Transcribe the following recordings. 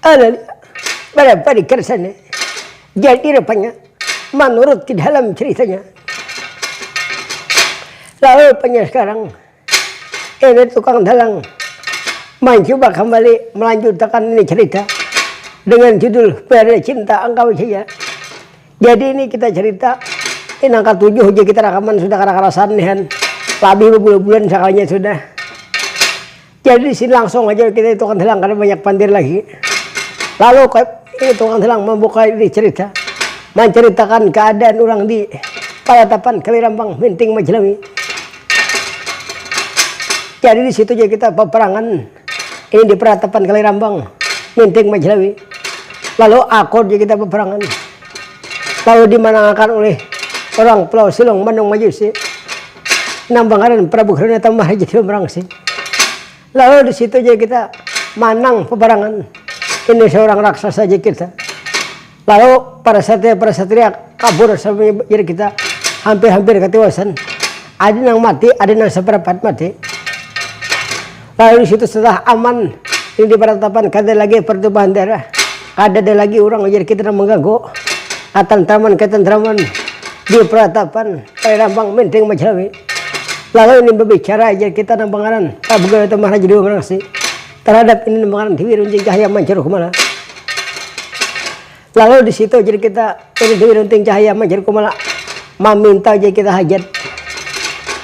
ada berapa di kersane. Jadi rupanya menurut di dalam ceritanya. Lalu rupanya sekarang ini tukang dalang mencoba kembali melanjutkan ini cerita dengan judul Pada Cinta Engkau Saja. Jadi ini kita cerita ini angka 7 aja kita rekaman sudah kerasan nih, lebih berbulan-bulan sekalinya sudah. Jadi sini langsung aja kita tukang dalang karena banyak pandir lagi. Lalu ini tukang dalang membuka ini cerita, menceritakan keadaan orang di Palatapan Kalirambang Minting Majelawi. Jadi di situ aja kita peperangan ini di Palatapan Kalirambang Minting Majelawi. Lalu akor aja kita peperangan. Lalu dimenangkan oleh orang Pulau Silong Bandung Majusi. Nambangaran Prabu Granata Maharaja Merangsi. Lalu di situ aja kita menang peperangan. Ini seorang raksasa aja kita. Lalu para satria kabur sampai jadi kita hampir ketiwasan. Ada yang mati, ada yang seperempat mati. Lalu di situ setelah aman ini di Palatapan kada lagi pertumpahan darah, kada ada lagi orang jadi kita mengganggu ketentraman di Palatapan Kalirambang Minting Majelawi. Lalu ini berbicara aja kita nambangaran Prabu Granata Maharaja Merangsi terhadap ini nambangaran Dewi Runting Cahaya Mancaru Kumala. Lalu di situ jadi kita ini Dewi Runting Cahaya Mancaru Kumala meminta aja kita hajat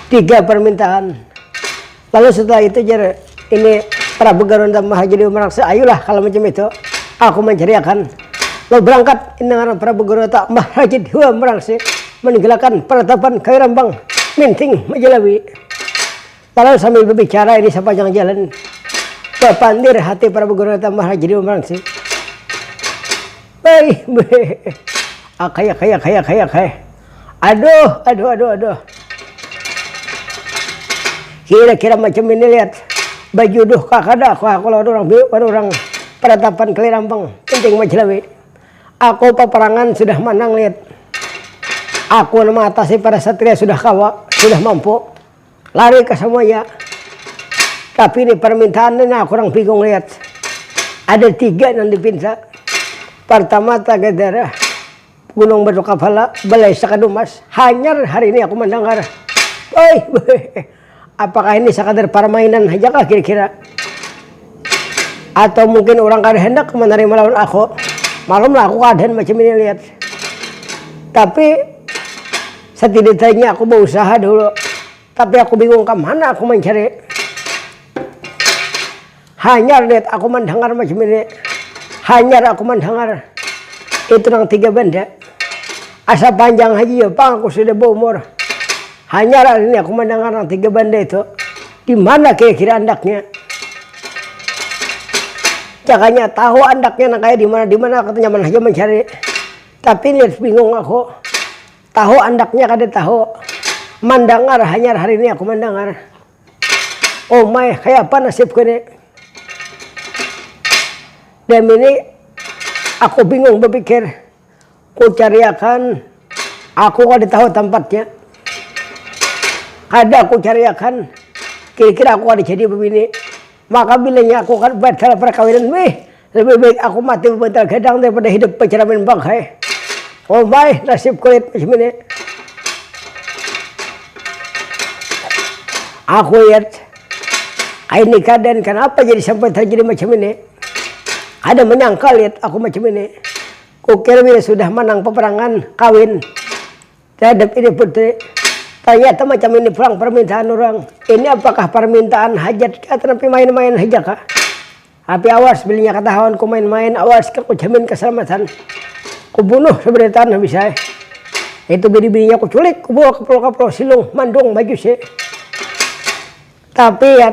3 permintaan. Lalu setelah itu jadi ini Prabu Granata Maharaja Merangsi, ayolah kalau macam itu aku menceriakan. Lalu berangkat ini dengan Prabu Granata Maharaja Merangsi meninggalkan Palatapan Kalirambang Minting Majelawi. Lalu sambil berbicara ini sepanjang jalan berpandir hati Prabu Granata Maharaja Merangsi. Akai. Aduh. Kira-kira macam ini lihat baju duh kakada kalau orang Palatapan Kalirambang Minting Majelawi. Aku peperangan sudah menang lihat. Aku nama atasi para satria sudah kawa, sudah mampu lari ke semuanya. Tapi ini permintaan ini aku orang bingung lihat. Ada 3 yang dipinta. Pertama Tagadara, Gunung Batu Kapala, Balai Sakadumas. Hanyar hari ini aku mendengar. Apakah ini sekadar permainan aja kah kira-kira? Atau mungkin orang kada hendak menerima lawan aku? Malumlah aku keadaan macam ini lihat. Tapi setidaknya aku berusaha dulu. Tapi aku bingung kemana aku mencari. Hanyar lihat aku mendengar macam ini. Hanyar aku mendengar. Itu yang 3 benda. Asa panjang haji ya bang aku sudah berumur. Hanyar ini aku mendengar yang 3 benda itu. Di mana kira-kira andaknya? Jangannya tahu andaknya nak kayak di mana katanya mana aja mencari. Tapi lihat bingung aku. Tahu andaknya kada tahu. Mendengar hanyar hari ini aku mendengar. Oh my, kayak apa nasibku ini? Dan ini aku bingung berpikir. Ku cariakan. Aku kada tahu tempatnya. Ada aku cariakan. Kira-kira aku ada jadi begini. Maka bilangnya aku kan batal perkawinan. Lebih baik aku mati berbentar gadang daripada hidup peceramin bangkai. Oh my, nasib kulit macam ini. Aku lihat ini keadaan kenapa jadi sampai terjadi macam ini. Ada menyangka lihat aku macam ini. Kukira bila sudah menang peperangan kawin terhadap ini putri. Ternyata macam ini pulang permintaan orang. Ini apakah permintaan hajat atau main-main aja kah? Tapi awas bilinya ketahuan ku main-main, awas ku jamin keselamatan. Ku bunuh sebenarnya bisa. Itu bini-bininya ku culik, ku bawa ke Pulau Silong, Mandung, Majusi. Tapi ya,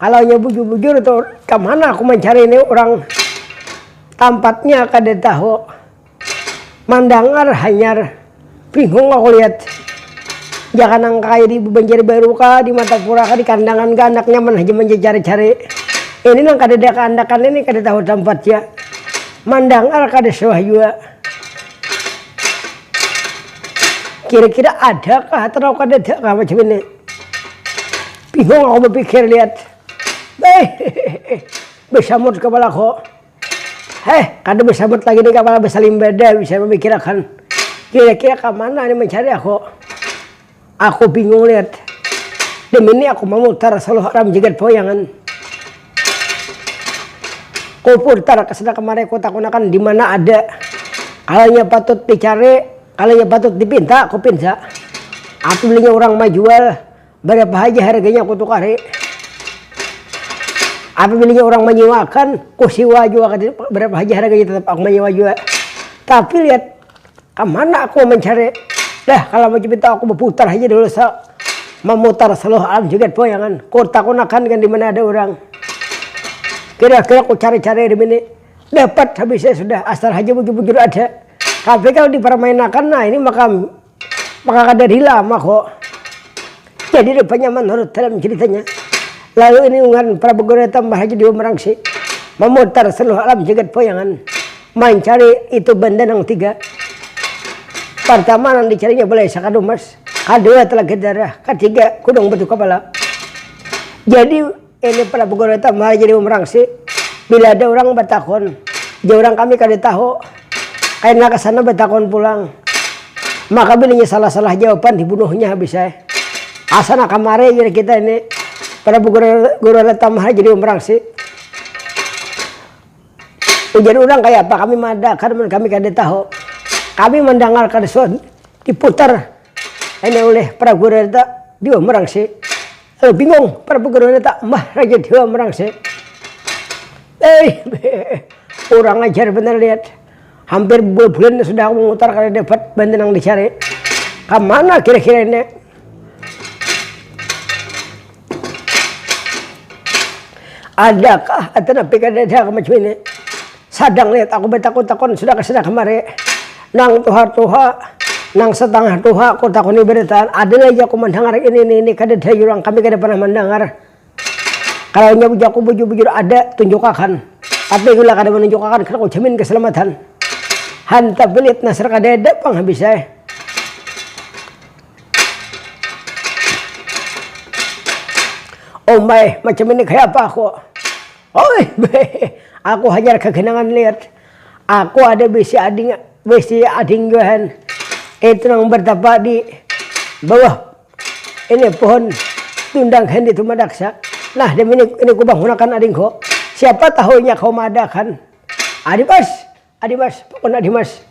kalau bujur-bujur itu kemana aku mencari ini orang tampatnya kada tahu. Mendengar hanyar, bingung aku lihat. Jangan angkai di Banjar Baru kah, di Matapura kah, di kandangan kah, anaknya mencari-cari. Ini nang kada ada kandakan ini kada tahu tempatnya. Mendengar kada sawah juga. Kira-kira ada kah atau kada ada kah macam ini? Bingung aku berpikir lihat. Besamut kepala aku. kada bisa lagi nih kapal bisa limbada, bisa memikirkan kira-kira ke mana nih mencari aku. Aku bingung lihat. Demi ini aku memutar seluruh alam jagat poyangan. Ku putar kesana kemari ku takunakan di mana ada. Kalanya patut dicari, kalanya patut dipinta, aku pinta. Aku belinya orang mah jual, berapa aja harganya aku tukari. Apa belinya orang menyewakan, ku siwa juga berapa aja harganya tetap aku menyewa juga. Tapi lihat kemana aku mencari. Dah kalau mau pinta aku berputar aja dulu memutar seluruh alam jagat poyangan. Ku takunakan kan di mana ada orang. Kira-kira aku cari-cari di sini dapat habisnya sudah asal aja bujur-bujur ada. Tapi kalau dipermainkan, nah ini maka kada lama kok. Jadi rupanya menurut dalam ceritanya. Lalu ini ungan Prabu Goreta Maharaja Dewa Merangsi memutar seluruh alam jagat poyangan, mencari itu benda yang 3. Pertama yang dicarinya boleh sakadu mas, kedua telah darah, ketiga kudung batu kepala. Jadi ini Prabu Goreta Maharaja Dewa Merangsi, bila ada orang bertakon, jauh orang kami kada tahu, karena kesana bertakon pulang, maka bilinya salah-salah jawaban dibunuhnya habis saya. Asana kamare jadi kita ini Prabu Goreta Maharaja Dewa Merangsi. Jadi orang kayak apa kami mada karena kami kada tahu. Kami mendengar kada diputar ini oleh Prabu Goreta Dewa Merangsi. Lalu bingung Prabu Goreta Maharaja Dewa Merangsi. Kurang ajar bener lihat. Hampir bulan sudah aku memutar kada dapat benda yang dicari. Kemana kira-kira ini? Adakah atau napi kada ada macam ini? Sadang lihat aku bertakon-takon sudah kesana kemari. Nang tuha-tuha, nang setengah tuha aku takoni beritaan. Ada lagi aku mendengar ini kada ada orang kami kada pernah mendengar. Kalau nyabu aku bujur-bujur ada tunjukkan. Tapi gula kada menunjukkan karena aku jamin keselamatan. Hanta belit nasr kada ada pang habis saya. Oh my, macam ini kayak apa aku? Oh, aku hajar kegenangan lihat. Aku ada besi ading johan. Itu yang bertapa di bawah ini pohon tundang hendi itu madaksa. Nah, demi ini ku bangunakan adingku. Siapa tahunya kau madakan? Adimas, pokoknya Dimas.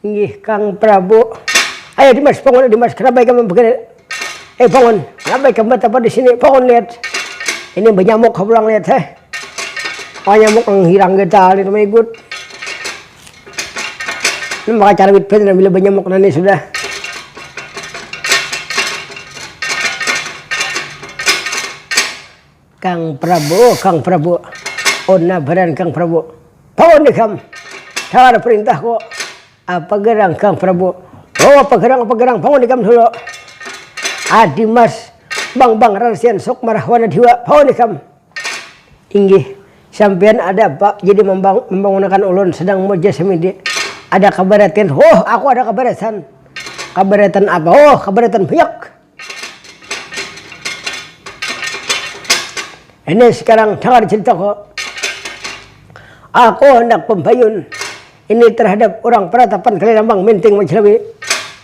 Nggih, Kang Prabu. Ayo Dimas, pokoknya Dimas. Kenapa kamu begini? Bangun, kenapa kamu bertapa di sini? Bangun lihat. Ini bernyamuk kau pulang lihat nyamuk yang hirang kita itu mengikut. Ini maka cara witpen bila bernyamuk nanti sudah. Kang Prabu. Ona badan Kang Prabu. Bangun nih kamu. Cara perintah kok. Apa gerang Kang Prabu? Oh apa gerang? Bangun nih kamu dulu. Adimas. Bang Rarsian sok marahwana diwa. Bangun nih kamu. Inggih. Sampean ada Pak, jadi membangunkan ulun sedang moja semidi. Ada kabaratan, aku ada kabaratan. Kabaratan apa? Kabaratan banyak. Ini sekarang dengar cerita kok. Aku hendak pembayun. Ini terhadap orang peratapan Kalirambang Minting Majelawi.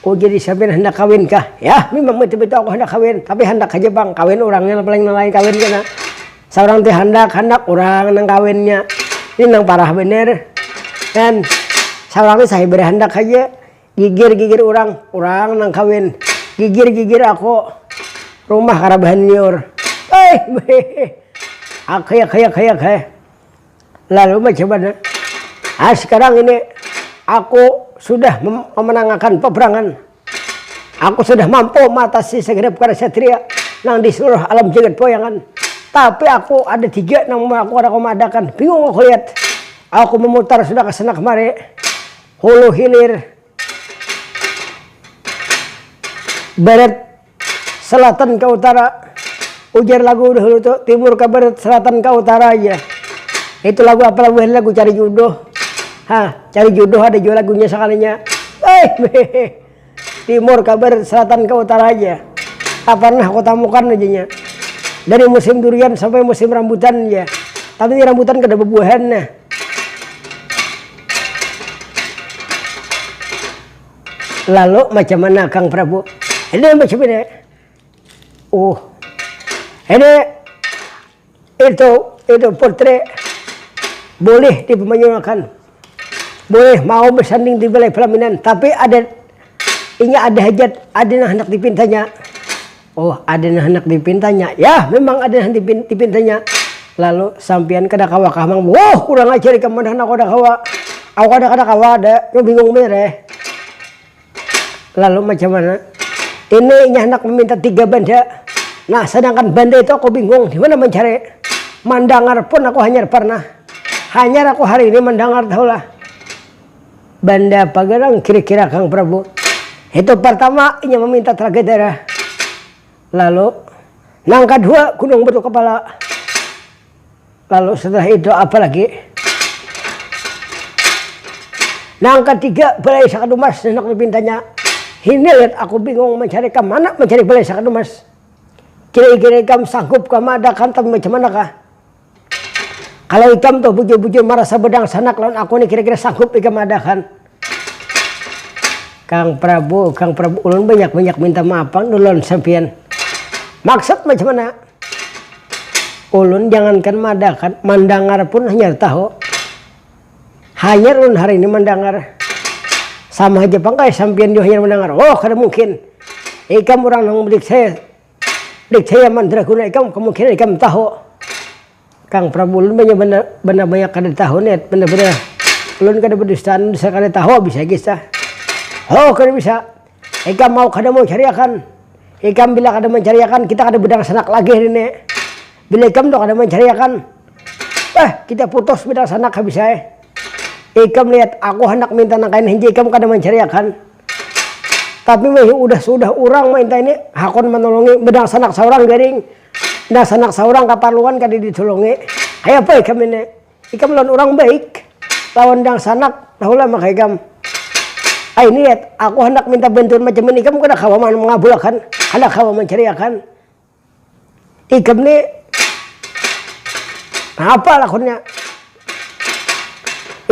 Oh jadi sampean hendak kawin kah? Ya memang betul-betul aku hendak kawin. Tapi hendak aja bang, kawin orangnya paling lain kawin kena. Seorang teh hendak orang nang kawinnya ini nang parah bener kan seorang teh saya beri hendak aja gigir orang nang kawin gigir aku rumah karabahan liur kayak lalu macam mana sekarang ini aku sudah memenangkan peperangan, aku sudah mampu matasi segenap para satria nang di seluruh alam jagat poyangan. Tapi aku ada 3 yang aku ada komadakan. Bingung aku lihat. Aku memutar sudah ke sana kemari. Hulu hilir. Barat selatan ke utara. Ujar lagu dahulu tuh. Timur ke barat selatan ke utara aja. Itu lagu apa lagu cari jodoh. Cari jodoh ada juga lagunya sekalinya. Timur ke barat selatan ke utara aja. Tak pernah aku temukan aja. Dari musim durian sampai musim rambutan ya. Tapi ini rambutan kada berbuahan nah. Lalu macam mana Kang Prabu? Ini macam ini. Ini itu portret boleh dipermainkan, boleh mau bersanding di balai pelaminan, tapi ada hajat, ada hendak dipintanya. Ada hendak dipintanya. Ya, memang ada hendak dipintanya. Lalu sampian kada kawa kamang, kurang ajar ikam mana aku ada kawa. Aku kada kawa ada, yo bingung mere. Lalu macam mana? Ini hendak meminta 3 banda. Nah, sedangkan banda itu aku bingung di mana mencari. Mandangar pun aku hanya pernah. Hanya aku hari ini mendengar tahulah. Banda Pagarang kira-kira Kang Prabu. Itu pertama ia meminta telaga darah. Lalu nang kedua gunung batu kepala. Lalu setelah itu apa lagi? Nang ketiga balai Sakadumas hendak dipintanya. Ini lihat aku bingung mencari ke mana mencari balai Sakadumas. Kira-kira ikam sanggup ke madakan tapi macam manakah? Kalau ikam tuh bujur-bujur merasa bedang sanak lawan aku ini kira-kira sanggup ikam madakan. Kang Prabu ulun banyak minta maaf ulun sampian. Maksud macam mana? Ulun jangankan madakan, mandangar pun hanya tahu. Hanya ulun hari ini mandangar. Sama aja pangkai sampian dia hanya mendengar. Kada mungkin. Ikam orang yang belik saya mandraguna ikam kemungkinan ikam tahu. Kang Prabu ulun banyak kada tahu net, benar-benar. Ulun kada berdustaan bisa kada tahu bisa kisah. Kada bisa. Ikam kada mau cariakan. Ikam bila kada mencariakan kita kada bedang sanak lagi ini. Bila ikam tuh kada mencariakan, kita putus bedang sanak bisa. Ikam lihat aku hendak minta nangkain hinji ikam kada mencariakan. Tapi sudah orang minta ini hakon menolongi bedang sanak seorang garing. Nah sanak seorang kaparluan kada ditolongi. Ayo apa ikam ini? Ikam lawan orang baik. Lawan dang sanak tahulah maka ikam. Ini lihat aku hendak minta bantuan macam ini ikam kada kawa mengabulkan, kada kawa mencariakan. Ikam ni apa lakonnya?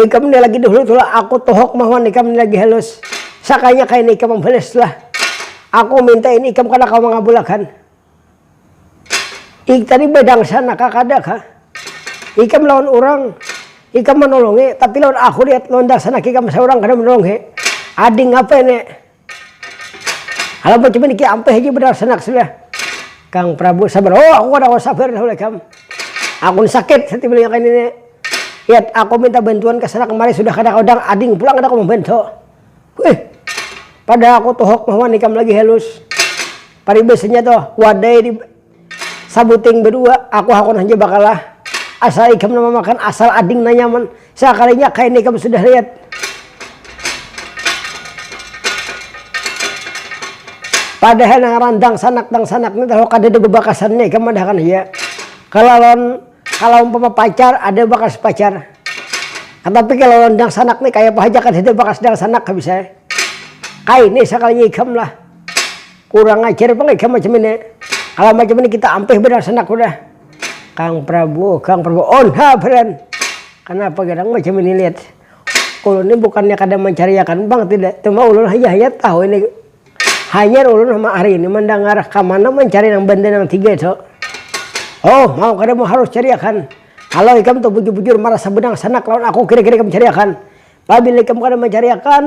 Ikam ni lagi dahulu tulah aku tohok mahuan ikam ni lagi halus. Sakanya kain ikam membalas lah. Aku minta ini ikam kada kau mengabulkan. Tadi bedang sana kada kah? Ikam lawan orang, ikam menolongi. Tapi lawan aku lihat lawan sana ikam seorang kada menolongi. Ading apa ini? Kalau macam ini kita ampe aja bedang sanak sudah. Kang Prabu sabar. Aku kada sabar dahulu ikam. Aku sakit setiap beli kain ini. Lihat aku minta bantuan ke sana kemarin sudah kada kodang ading pulang kada aku membantu. Pada aku tohok mahuan ikam lagi halus. Paribesnya tuh wadai di sabuting berdua aku hakon hanya bakalah. Asal ikam nama makan asal ading nanyaman. Sekalinya kain ikam sudah lihat. Padahal nang randang sanak ni tahu kada ada bebakasannya ikam madakan ya. Kalau umpama pacar ada bakas pacar. Tapi kalau randang sanak ni kayak apa aja kan ada bakas dang sanak bisa. Kain ini sekalinya ikam lah. Kurang ajar apa ikam macam ini. Kalau macam ini kita ampeh benar sanak udah. Kang Prabu beran. Kenapa kadang macam ini lihat. Ulun ini bukannya kadang mencariakan bang tidak. Cuma ulun hanya tahu ini. Hanya ulun sama hari ini mendengar kemana mencari yang benda yang 3 itu. Mau kadang mau harus cariakan. Kalau ikam tuh bujur-bujur merasa benang sanak lawan aku kira-kira ikam cariakan. Apabila ikam kadang mencariakan.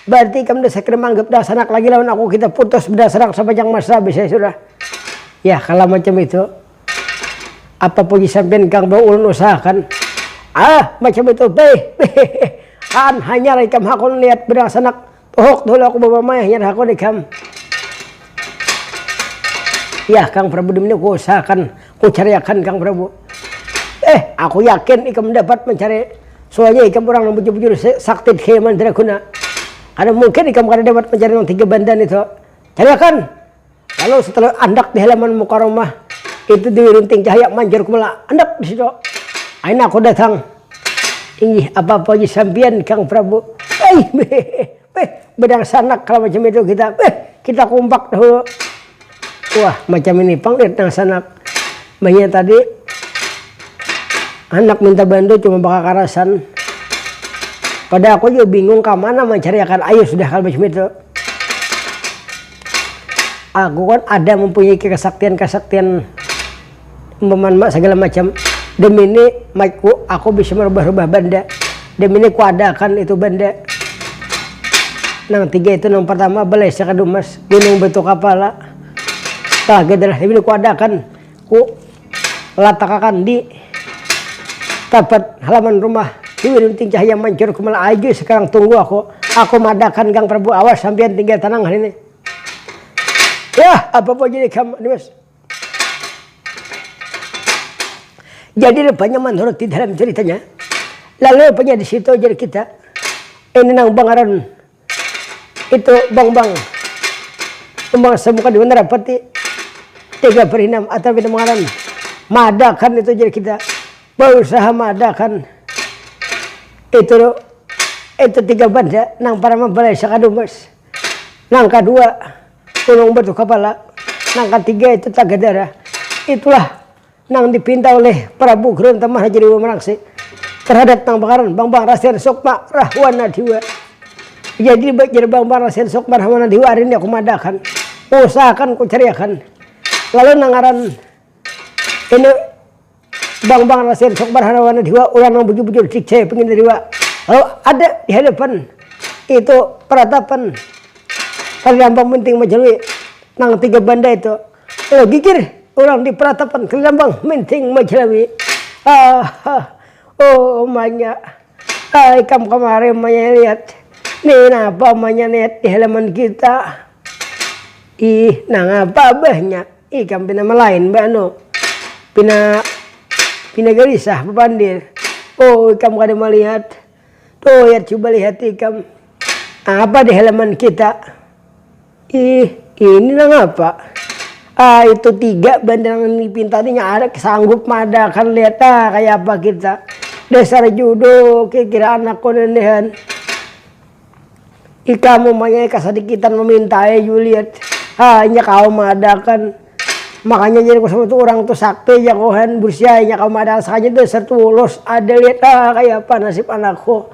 Berarti kamu dah sekiranya anggap dah sanak lagi lawan aku kita putus berdasarkan sepanjang masa bisa sudah. Ya kalau macam itu apa pergi sampai Kang Bau ulun usahakan. Macam itu kan hanya ikam hakon lihat bedang sanak tohok dulu aku bawa maya hanya hakon ikam. Ya Kang Prabu demi aku usahakan ku cariakan Kang Prabu. Aku yakin ikam dapat mencari soalnya ikam orang yang bujur-bujur sakti ke mandraguna. Ada mungkin ikam kada dapat mencari yang 3 bandan itu. Cariakan. Lalu setelah andak di halaman muka rumah itu dirinting cahaya manjur kumala. Andak di situ. Aina aku datang. Ini apa-apa aja sampian Kang Prabu. Bedang sanak kalau macam itu kita kompak dahulu. Wah macam ini panglit nang sanak. Banyak tadi anak minta bantu cuma bakal karasan. Pada aku juga bingung ke mana mencariakan. Ayo sudah kalau macam itu. aku kan ada mempunyai kesaktian segala macam. Demi ini aku bisa merubah-rubah benda. Demi ini ku adakan itu benda. Nang tiga itu nang pertama balai sakadumas gunung betul kapala. Tah gedrah demi ini ku adakan ku latakakan di tapat halaman rumah. Diwinunting cahaya mancur kumala aja sekarang tunggu aku madakan Kang Prabu awas sampean tinggal tenang hari ini. Ya apa jadi kamu Mas. Jadi rupanya menurut di dalam ceritanya. Lalu rupanya di situ jadi kita ini nang bangaran itu bang semuka di mana rapati 3 per 6 atau kita mengaran madakan itu jadi kita berusaha madakan itu 3 banda nang para membalai sakadumas nang kedua gunung batu kepala nang ketiga itu Tagadara itulah nang dipinta oleh Prabu Grontamah Haji Dewa Merangsi terhadap nang bakaran Bang Rasen Sukma Rahwana Diwa. Jadi Bang Rasen Sukma Rahwana Diwa hari ini aku madakan usahakan ku cariakan lalu nangaran ini Bang Rasen Sukma Rahwana Diwa orang yang bujur-bujur dikcaya pengen Dewa lalu ada di hadapan itu peratapan Kalambang Minting Majalwi nang 3 banda itu lalu gigir orang di peratapan Kalambang Minting Majalwi oh manya kamu kemarin manya lihat nih apa manya lihat di halaman kita nang apa banyak kamu pina lain bano pina gelisah pepandir oh kamu kada melihat tuh ya coba lihat kamu apa di halaman kita ini nang apa itu 3 banda yang dipintanya ada sanggup madakan lihat kayak apa kita dasar judo kira anak konehan kamu manya kasadikitan memintai Juliet hanya kau madakan makanya jadi sama tuh orang tuh sakti ya kohan bersianya kau madakan saja dasar tulus ada lihat kayak apa nasib anakku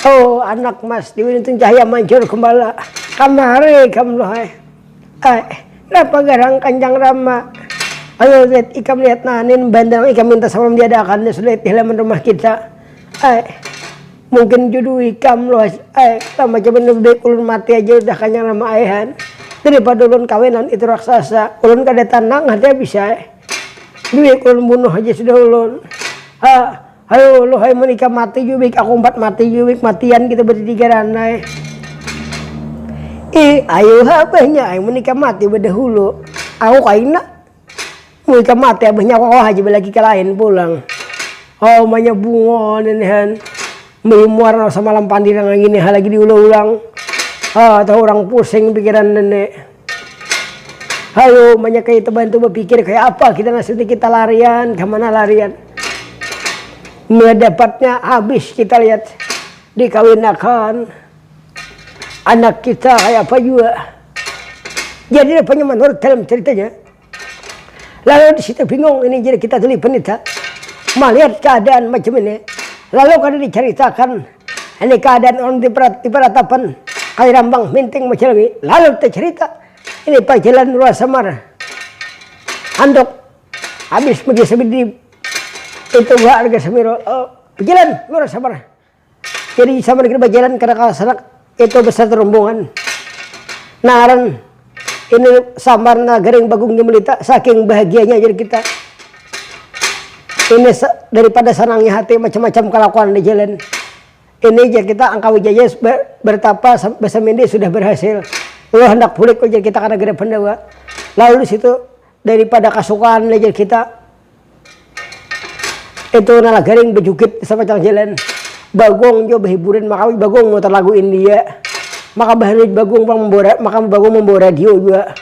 oh anak Mas diwinunting cahaya mancur kembali kamari kamu loh kenapa garang Kanjang Rama ayo lihat ikam lihat nanin bandang ikam minta sama diadakan sudah di halaman rumah kita mungkin judu ikam loh sama coba nubek ulun mati aja udah Kanjang Rama ayahan daripada ulun kawinan itu raksasa ulun kada tanang ada bisa duit ulun bunuh aja sudah ulun ayo lo hai menikah mati jubik aku 4 mati jubik matian kita bertiga ranai ayo abahnya ayo menikah mati berdahulu aku kaina menikah mati abahnya aku aja lagi ke lain pulang oh banyak bunga nenehan memuar sama malam pandiran ini hal lagi diulang-ulang tahu orang pusing pikiran nenek ayo banyak kayak bantu berpikir kayak apa kita nasib kita larian kemana larian mendapatnya habis kita lihat dikawinakan anak kita kayak apa juga jadi apanya menurut dalam ceritanya lalu di situ bingung ini jadi kita tulis penita melihat keadaan macam ini lalu kada diceritakan ini keadaan orang di peratapan Kalirambang Minting Majalwi lalu tercerita ini perjalanan luar Samar handok habis pergi di itu gak harga semiro perjalanan luar Samar jadi Samar kita berjalan karena kawasan itu besar rombongan naran ini Samar Nagaring Bagungnya Melita saking bahagianya jadi kita ini daripada senangnya hati macam-macam kelakuan di jalan ini jadi kita Angka Wijaya bertapa besamindi sudah berhasil Allah hendak pulih jadi kita karena gede pendawa lalu di situ daripada kasukaan jadi kita itu Nagaring bejukit sama jalan Bagong juga hiburan maka Bagong muter lagu India maka bahari Bagong membawa radio juga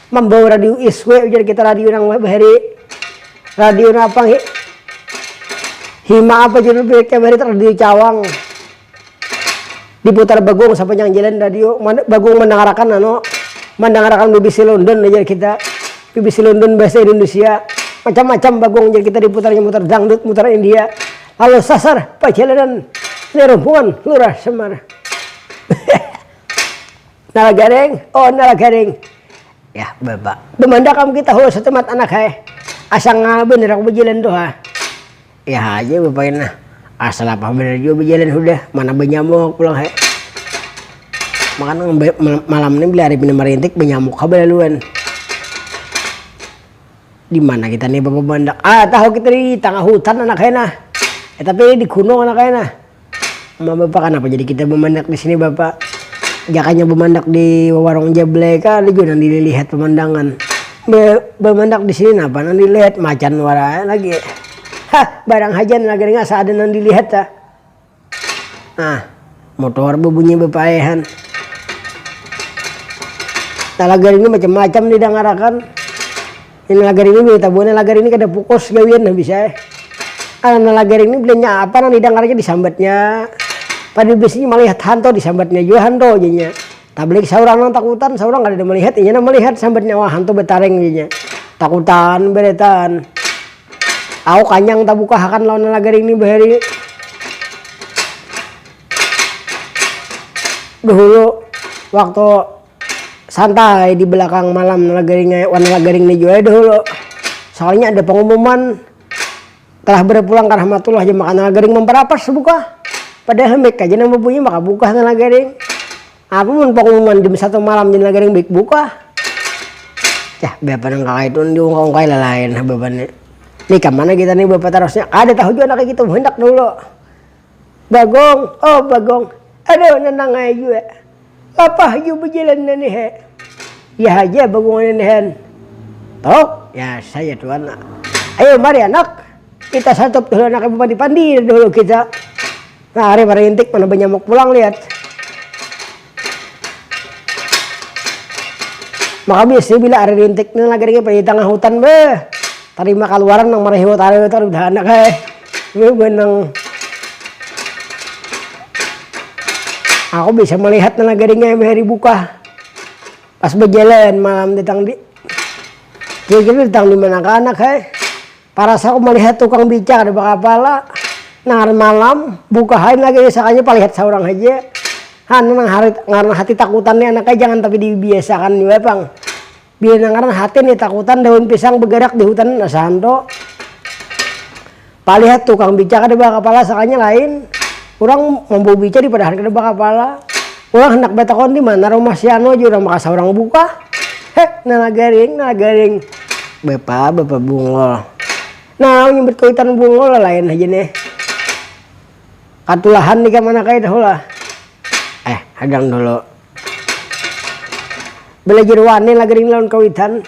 membawa radio iswe jadi kita radio nang bahari radio apa hima apa jadi kayak bahari radio Cawang diputar Bagong sampai yang jalan radio Bagong mendengarkan BBC London jadi kita BBC London bahasa Indonesia macam-macam Bagong jadi kita diputarnya mutar dangdut mutar India lalu sasar perjalanan ini rombongan lurah Semar Nalagareng Ya bapak bemandakam kita ho setemat anak asang nga bener aku berjalan doa ya aja bapak ini asal apa bener juga berjalan udah mana benyamuk pulang makanya malam ini beli hari ini merintik benyamuk kabelaluan di mana kita nih bapak bandak tahu kita di tengah hutan anak tapi di gunung anak sama bapak kenapa jadi kita memandak di sini bapak jakanya memandak di warung Jableka ada juga nanti dilihat pemandangan memandak di sini apa nanti dilihat macan warna lagi barang hajan lagi nggak saat nanti dilihat motor berbunyi bapak ayahan lagar ini macam-macam didangarakan ini lagar ini kita buatnya lagar ini kada pukos gawian bisa lagar ini belinya apa nanti didengarnya disambatnya pada biasanya melihat hantu disambatnya juga hantu jadinya tak beli seorang nang takutan seorang kada melihat ini melihat sambatnya wah hantu betareng jadinya takutan beretan aku kanyang tak buka akan lawan lagar ini bahari dulu waktu santai di belakang malam warna lagaring ini juga dulu soalnya ada pengumuman telah berpulang ke rahmatullah aja makan lagaring memperapas buka padahal mereka aja nama bunyi maka buka lagaring apa pun pengumuman jam 1 malam di lagaring baik buka ya bapak nang kakak itu diungkang-ungkai lain bapak nih kemana kita nih bapak terusnya ada tahu juga anak kita hendak dulu bagong bagong aduh nenang aja juga apa you berjalan nih ya aja bagungan ini tok ya saya tuan ayo mari anak kita satu dulu anak ibu pandi dulu kita nah hari merintik mana benyamuk pulang lihat maka biasanya bila hari rintik ini lagi di tengah hutan terima keluaran nang marahiwat hari itu udah anak benang aku bisa melihat nagaringnya hari buka pas berjalan malam datang di kira-kira datang di mana anak para saya melihat tukang bicara ada bakapala nangar malam buka hain lagi sakanya palihat seorang aja nang ngarang hati takutannya anaknya jangan tapi dibiasakan juga bang biar ngarang hati nih takutan daun pisang bergerak di hutan nasanto palihat tukang bicara ada bakapala sakanya lain orang mampu bicara di padahal kada bakapala orang hendak betakon di mana rumah si Ano juga makasa orang buka nalagaring bapak bungol nah nyebut kuitan bungol lain aja nih katulahan nih kemana kayak dah lah hadang dulu belajar wani lagaring lawan kawitan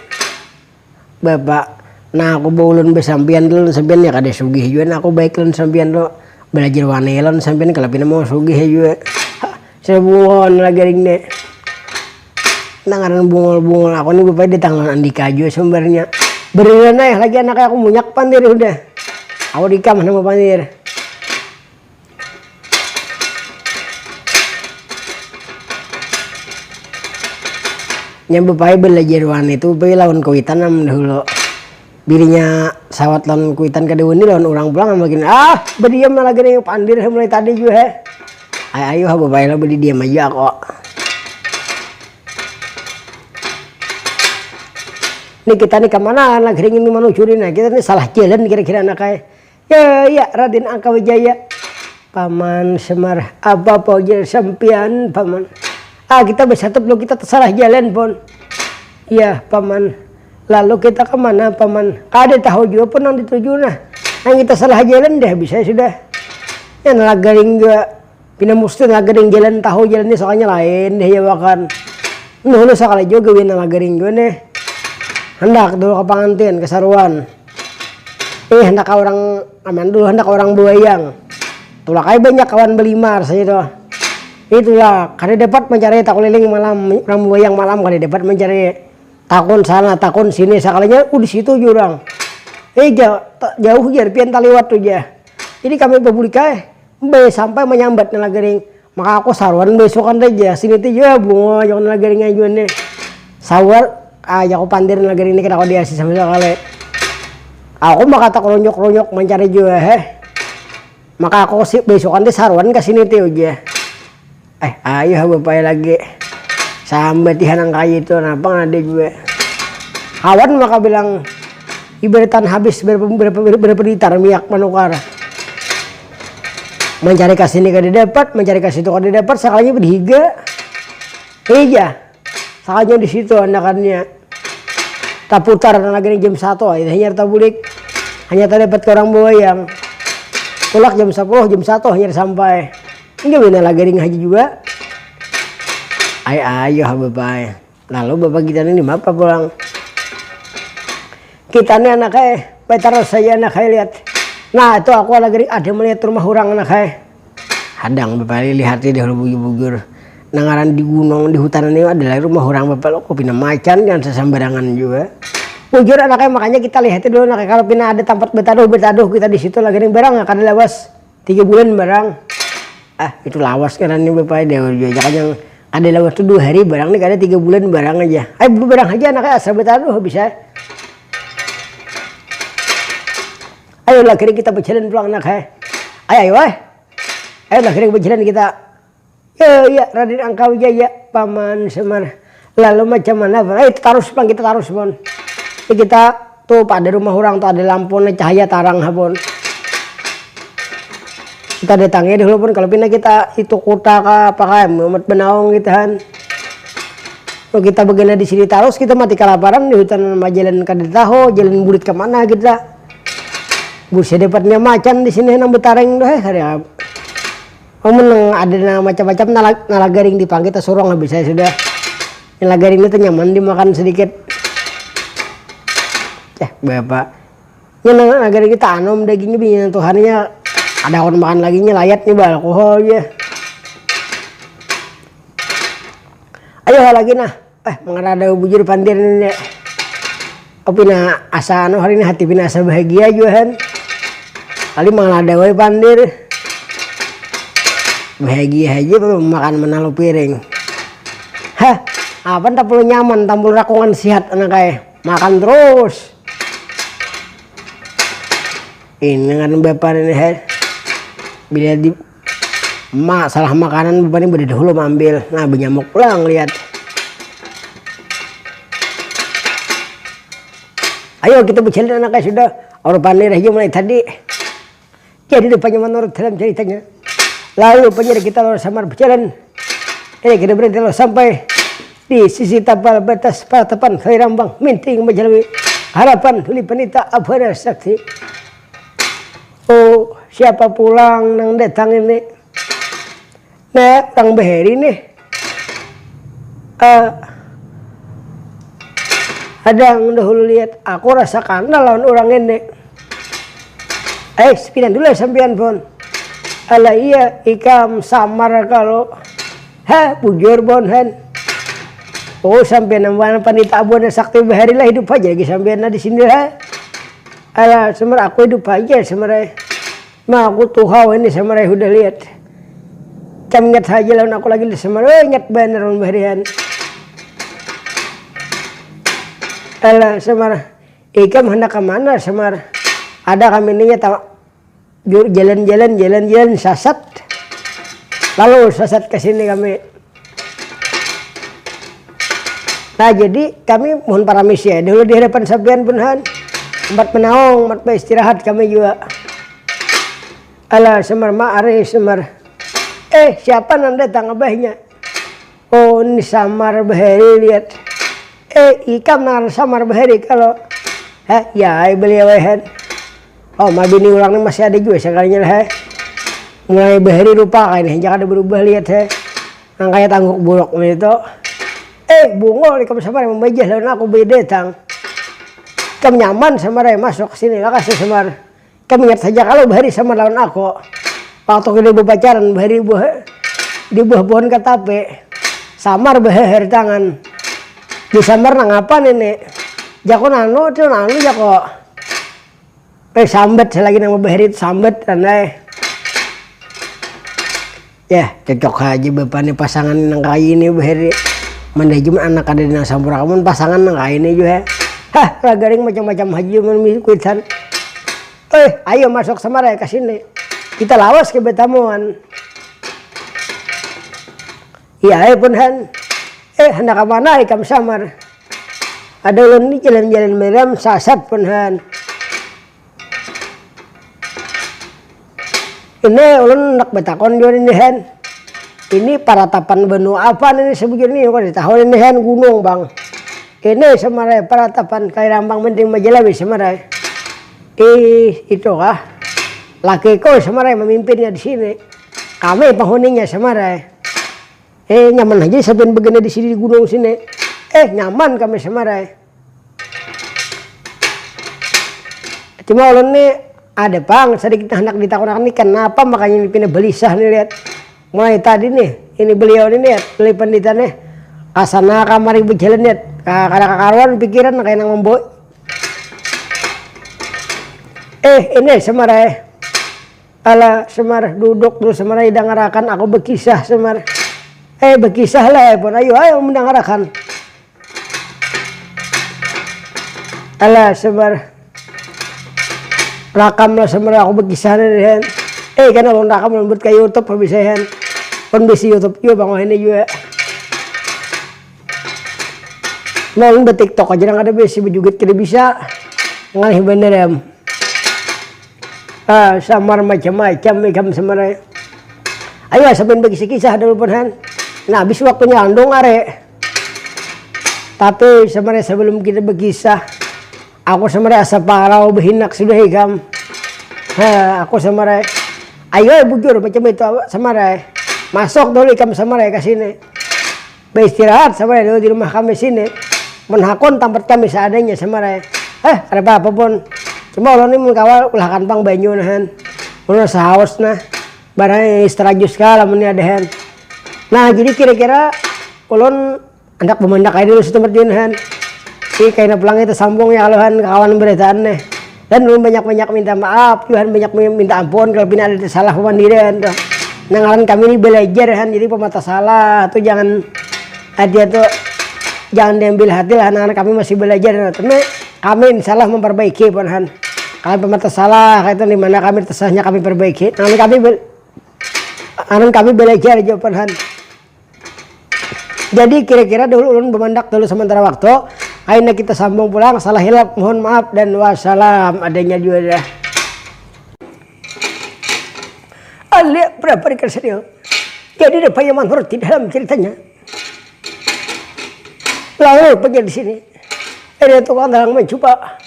bapak nah aku baulun besampian dulu sampian ya kada sugih juga aku baik lawan sampian dulu belajar wanelan sampai kalau mau sugih juga saya bungon lagaring deh nangaran bungol aku nih bapak di tangan Andika juga sumbernya berikan lagi anaknya aku munyak pandir udah aku di kamar sama pandir yang bapak belajar wan itu bapak lawan kuitan nam dulu birinya sawat lawan kuitan kedua ini lawan orang pulang makin berdiam lagi nih pandir mulai tadi juga ayo bapak lah beli diam aja kok nih kita nih kemana lagi ingin menujurin kita nih salah jalan kira-kira anaknya ya Raden Angkawijaya paman Semar apa pojel sampian paman kita bersatu belum kita tersalah jalan pun iya paman lalu kita kemana paman ada tahu juga pun yang dituju yang kita salah jalan deh bisa sudah yang lagaring juga pindah mesti lagaring jalan tahu jalannya soalnya lain deh ya bahkan nuhulu sekali juga wina lagaring juga nih hendak dulu ke pengantin kesaruan hendak orang aman dulu hendak orang buayang tulak aja banyak kawan belimar saya tuh itulah kada dapat mencari tak keliling malam orang buayang malam kada dapat mencari takun sana takun sini sekalinya di situ jurang jauh jar pian taliwat tuh ya jadi kami publika sampai menyambat nalagaring maka aku saruan besokan aja sini tuh ya bunga jangan nalagaring aja nih sawar aku pandir nalagaring ini kena aku diasih sama sekali aku maka tak ronyok mencari juga maka aku sih besokan deh saruan ke sini tuh aja ayo bapak lagi sampai tihanang kayu itu apa ada juga hawan maka bilang ibaratkan habis berapa litar minyak manukar. Mencari kasih ini kada dapat, mencari kasih itu kada dapat, sakalinya berhiga. Iya, sakalinya di situ anakannya. Tak putar lagi jam 1, hanya tak bulik, hanya tak dapat ke orang boyang. Pulak jam 10, jam 1 hanya sampai. Enggak benar lagi haji juga. Ayo bapak. Lalu bapak kita ini apa pulang? Kita ini anaknya, taruh saya anaknya lihat. Nah itu aku lagi ada melihat rumah orang anaknya. Hadang bapak lihat di dahulu bugur-bugur. Nangaran di gunung di hutan ini adalah rumah orang bapak lo pindah macan dan sesambarangan juga. Bujur anaknya makanya kita lihat dulu anaknya kalau pindah ada tempat betaduh kita di situ lagi barang akan lawas 3 bulan barang. Itu lawas kan ini bapak dia jangan yang ada lawas tuh 2 hari barang nih ada 3 bulan barang aja. Barang aja anaknya asal betaduh bisa. Ayolah kira kita berjalan pulang anaknya. Ayolah kira berjalan kita. Ya Raden Angkau Jaya Paman Semar. Lalu macam mana? Taruh pun kita taruh pun. Kita tuh pada rumah orang tuh ada lampu cahaya tarang pun. Kita datangnya dulu pun kalau pindah kita itu kota ke apa kayak Muhammad Benaung gitu kan. Kalau kita begini di sini terus kita mati kelaparan di hutan jalan kada tahu jalan bulit kemana kita. Buset dapatnya macan di sini nang betareng doh hari. Meneng ada macam-macam nalagaring dipanggil kita suruh nggak bisa sudah. Nalagaring itu nyaman dimakan sedikit. Bapak. Nalagaring kita anom dagingnya bingung Tuhannya ada orang makan lagi layat nih alkohol ya. Ayo lagi nah. Mengarada bujur pandir ini. Pina asa hari ini hati pina asa bahagia juga kan. Kali mengarada wae pandir. Bahagia aja makan menalu piring. Apa tak perlu nyaman, tampil rakungan sehat anak kayak makan terus. Ini kan bapak ini bila di masalah makanan bapak ini beri dahulu ambil. Nah benyamuk pulang lihat. Ayo kita berjalan anak kayak sudah. Orang panir aja mulai tadi. Jadi depannya menurut dalam ceritanya. Lalu penyidik kita lalu samar berjalan. Ini kita berhenti lalu sampai di sisi tapal batas Paratapan Kairambang Minting Majalwi harapan Huli Penita Abhara Sakti. Oh siapa pulang nang datang ini? Nah orang Beheri nih. Ada yang dahulu lihat aku rasakan lawan orang ini. Sepian dulu sampean pun. Ala iya ikam samar kalau bujur bonhan. Oh sampai namanya panita abon sakti bahari lah hidup aja lagi sampai di sini lah. Ala semar aku hidup aja semar. Ma aku tuh ini semar udah lihat. Cam ingat saja lawan aku lagi di semar. Ingat bener on baharian. Ala semar ikam hendak kemana semar? Ada kami ninya tahu. Jalan-jalan sasat. Lalu sasat ke sini kami. Nah jadi kami mohon para misi ya. Dulu di hadapan sampean punhan. Tempat menaung, tempat istirahat kami juga. Ala semar ma'ari semar. Siapa nang datang abahnya? Oh ini samar bahari lihat. Ikam nang samar bahari kalau. Ya beliau wahan. Oh, mabini orang ini masih ada juga sekalinya lah. Mulai bahari lupa ini, jangan ada berubah lihat nang kayak tangguk buruk itu. Bungo, kamu sama membajah lawan aku beda datang. Kamu nyaman sama masuk ke sini, makasih samar. Kamu ingat saja kalau bahari sama lawan aku. Waktu kita berpacaran bahari di buah pohon katape. Samar bahari tangan. Di samar nang apa nenek? Jako nano tuh nano jako. Sambat selagi nama bahari itu sambat dan ya cocok aja bapak nih pasangan nang kayak ini bahari mana cuma anak ada di Sampura kamu pasangan nang kayak ini juga lagaring macam-macam haji memikutan. Ayo masuk sama raya ke sini kita lawas ke betamuan. Iya pun han hendak kemana ikam samar. ada ulun ni jalan-jalan meram sasat pun han. Ini ulun nak betakon juga ini han. Ini paratapan benua apa ini sebegini kok ditahun ini han gunung bang. Ini semarai paratapan Kali Rambang Menting Majelawi semarai. Itu kah? Lakiku semarai memimpinnya di sini. Kami penghuninya semarai. Nyaman aja sampai begini di sini di gunung sini. Nyaman kami semarai. Cuma ulun nih ada bang sedikit hendak ditakutkan nih kenapa makanya ini pindah belisah nih lihat. Mulai tadi nih ini beliau ini lihat beli pendeta nih asana kamari berjalan lihat kada kakaruan pikiran kayak nang memboy. Ini semarai. Ala semar duduk dulu semar dengarakan aku berkisah semar. Berkisah lah pun ayo mendengarkan. Ala semar rakam lah semar aku berkisah nih. Karena lo rakam lembut ke YouTube habisan. Pun bisa YouTube juga bang ini juga. Mau di TikTok aja nggak ada besi berjugat tidak bisa. Ngalih bener ya. Samar macam-macam ikam semar. Ayo sampai berkisah dulu pun han. Nah habis waktunya andong are. Tapi semar sebelum kita berkisah, aku semar asa parau berhinak sudah ikam. Aku semar. Ayo bujur macam itu semar. Masuk dulu ikam semar ke sini. Beristirahat semar dulu di rumah kami sini. Menhakon tempat kami seadanya semar. Ada apa pun. Cuma ulun ini mengkawal ulahkan bang banyu nahan. Ulun sahaus nah. Barang istrajus kala meni adahan. Nah jadi kira-kira ulun hendak memendak aja dulu setempat nahan. Ini kayaknya pulang itu sambung ya kaluhan kawan beritaan nih. Dan ulun banyak-banyak minta maaf. Tuhan banyak minta ampun kalau pina ada salah pemandirian tuh. Nangalan kami ini belajar han. Jadi pemata salah tuh jangan ada tuh jangan diambil hati lah. Anak-anak kami masih belajar. Tapi kami insyaallah memperbaiki pun han. Kalau pemata salah itu di mana kami tersahnya kami perbaiki. Anak kami belajar aja pun han. Jadi kira-kira dulu ulun memandak dulu sementara waktu. Akhirnya kita sambung pulang. Salah hilap mohon maaf dan wassalam adanya juga dah. Lihat berapa dikasih. Jadi ada Payaman Hurti dalam ceritanya. Lalu pergi di sini. Ini tukang dalang mencoba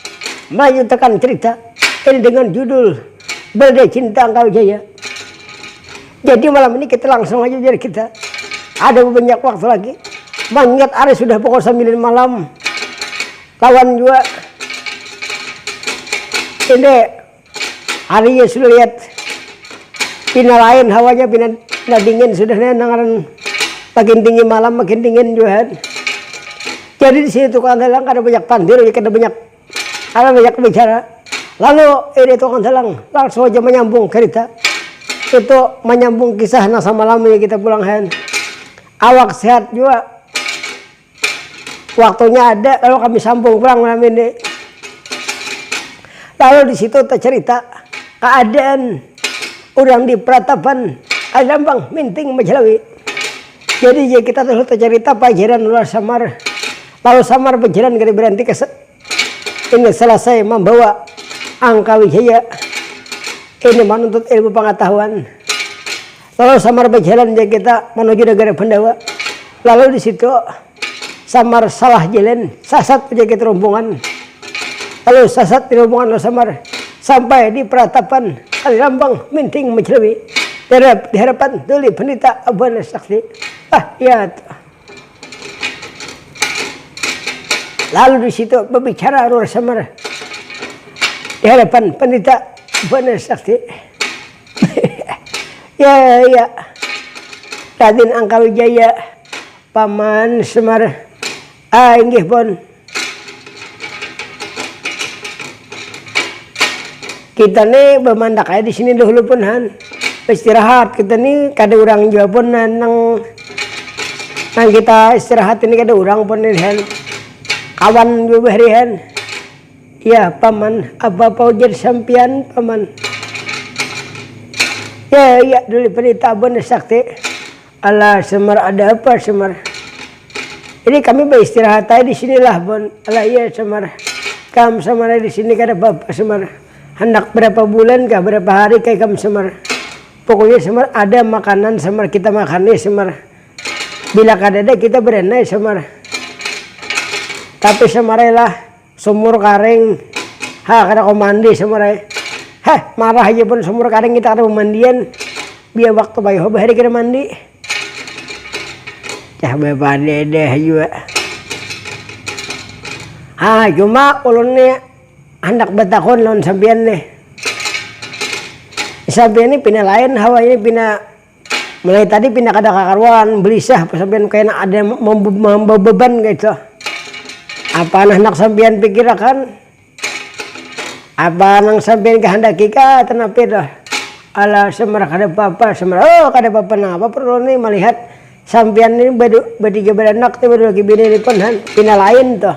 melanjutkan cerita ini dengan judul Berdaya Cinta Engkau Jaya. Jadi malam ini kita langsung aja jadi kita. Ada banyak waktu lagi. Mengingat hari sudah pukul 9 malam. Lawan juga. Ini harinya sudah lihat. Pina lain hawanya pina dingin sudah nangaran makin tinggi malam makin dingin juga. Jadi di sini tukang dalang ada banyak pandir, ada banyak bicara. Lalu ini tukang dalang langsung aja menyambung cerita. Itu menyambung kisah nasa malam ini kita pulang hen. Awak sehat juga. Waktunya ada kalau kami sambung pulang malam ini. Lalu di situ tercerita keadaan orang di Pratapan Kali Rambang Menting Majelawi. Jadi ya kita terus tercerita pajaran luar samar. Lalu samar berjalan dari berhenti ke ini selesai membawa angka wijaya. Ini menuntut ilmu pengetahuan. Lalu samar berjalan jadi kita menuju negara Pandawa. Lalu di situ samar salah jalan, sasat penyakit rombongan. Lalu sasat di rombongan samar sampai di Pratapan Kali Rambang Menting Majelawi. Di hadapan Duli Pendeta Abana Sakti. Ya. Lalu di situ berbicara Rur Samar di hadapan Pendeta Abana Sakti. Ya. Raden Angkawijaya Paman Semar. Inggih pun. Kita nih bermandak aja di sini dulu pun han. Istirahat kita nih kada orang juga pun nang kita istirahat ini kada orang pun nih han. Kawan juga hari han. Ya paman apa ujar sampian paman. Ya dulu Pendeta Abana Sakti. Alah Semar ada apa Semar? Ini kami beristirahat aja di sinilah bon. Alah iya semar. Kam semar di sini kada bapak semar. Hendak berapa bulan kah berapa hari kayak kam semar. Pokoknya semar ada makanan semar kita makan nih semar. Bila kada ada kita berenai semar. Tapi semar lah sumur karing. Kada kau mandi semar. Marah aja pun sumur karing kita kada mandian. Biar waktu bayi hari kita mandi. Cah bapak deh juga. Cuma ulunnya hendak betakon lawan sampean nih. Sampean ini pindah lain hawa ini pindah mulai tadi pindah kada kakaruan belisah sampean kayak ada membawa beban gitu. Apa anak sampean pikirkan? Apa nang sampean kehendaki ka tenapi dah. Ala semar kada apa-apa semar. Kada apa-apa nah apa perlu nih melihat sampean ini bertiga beranak tuh berdua bini ini pun pindah lain tuh.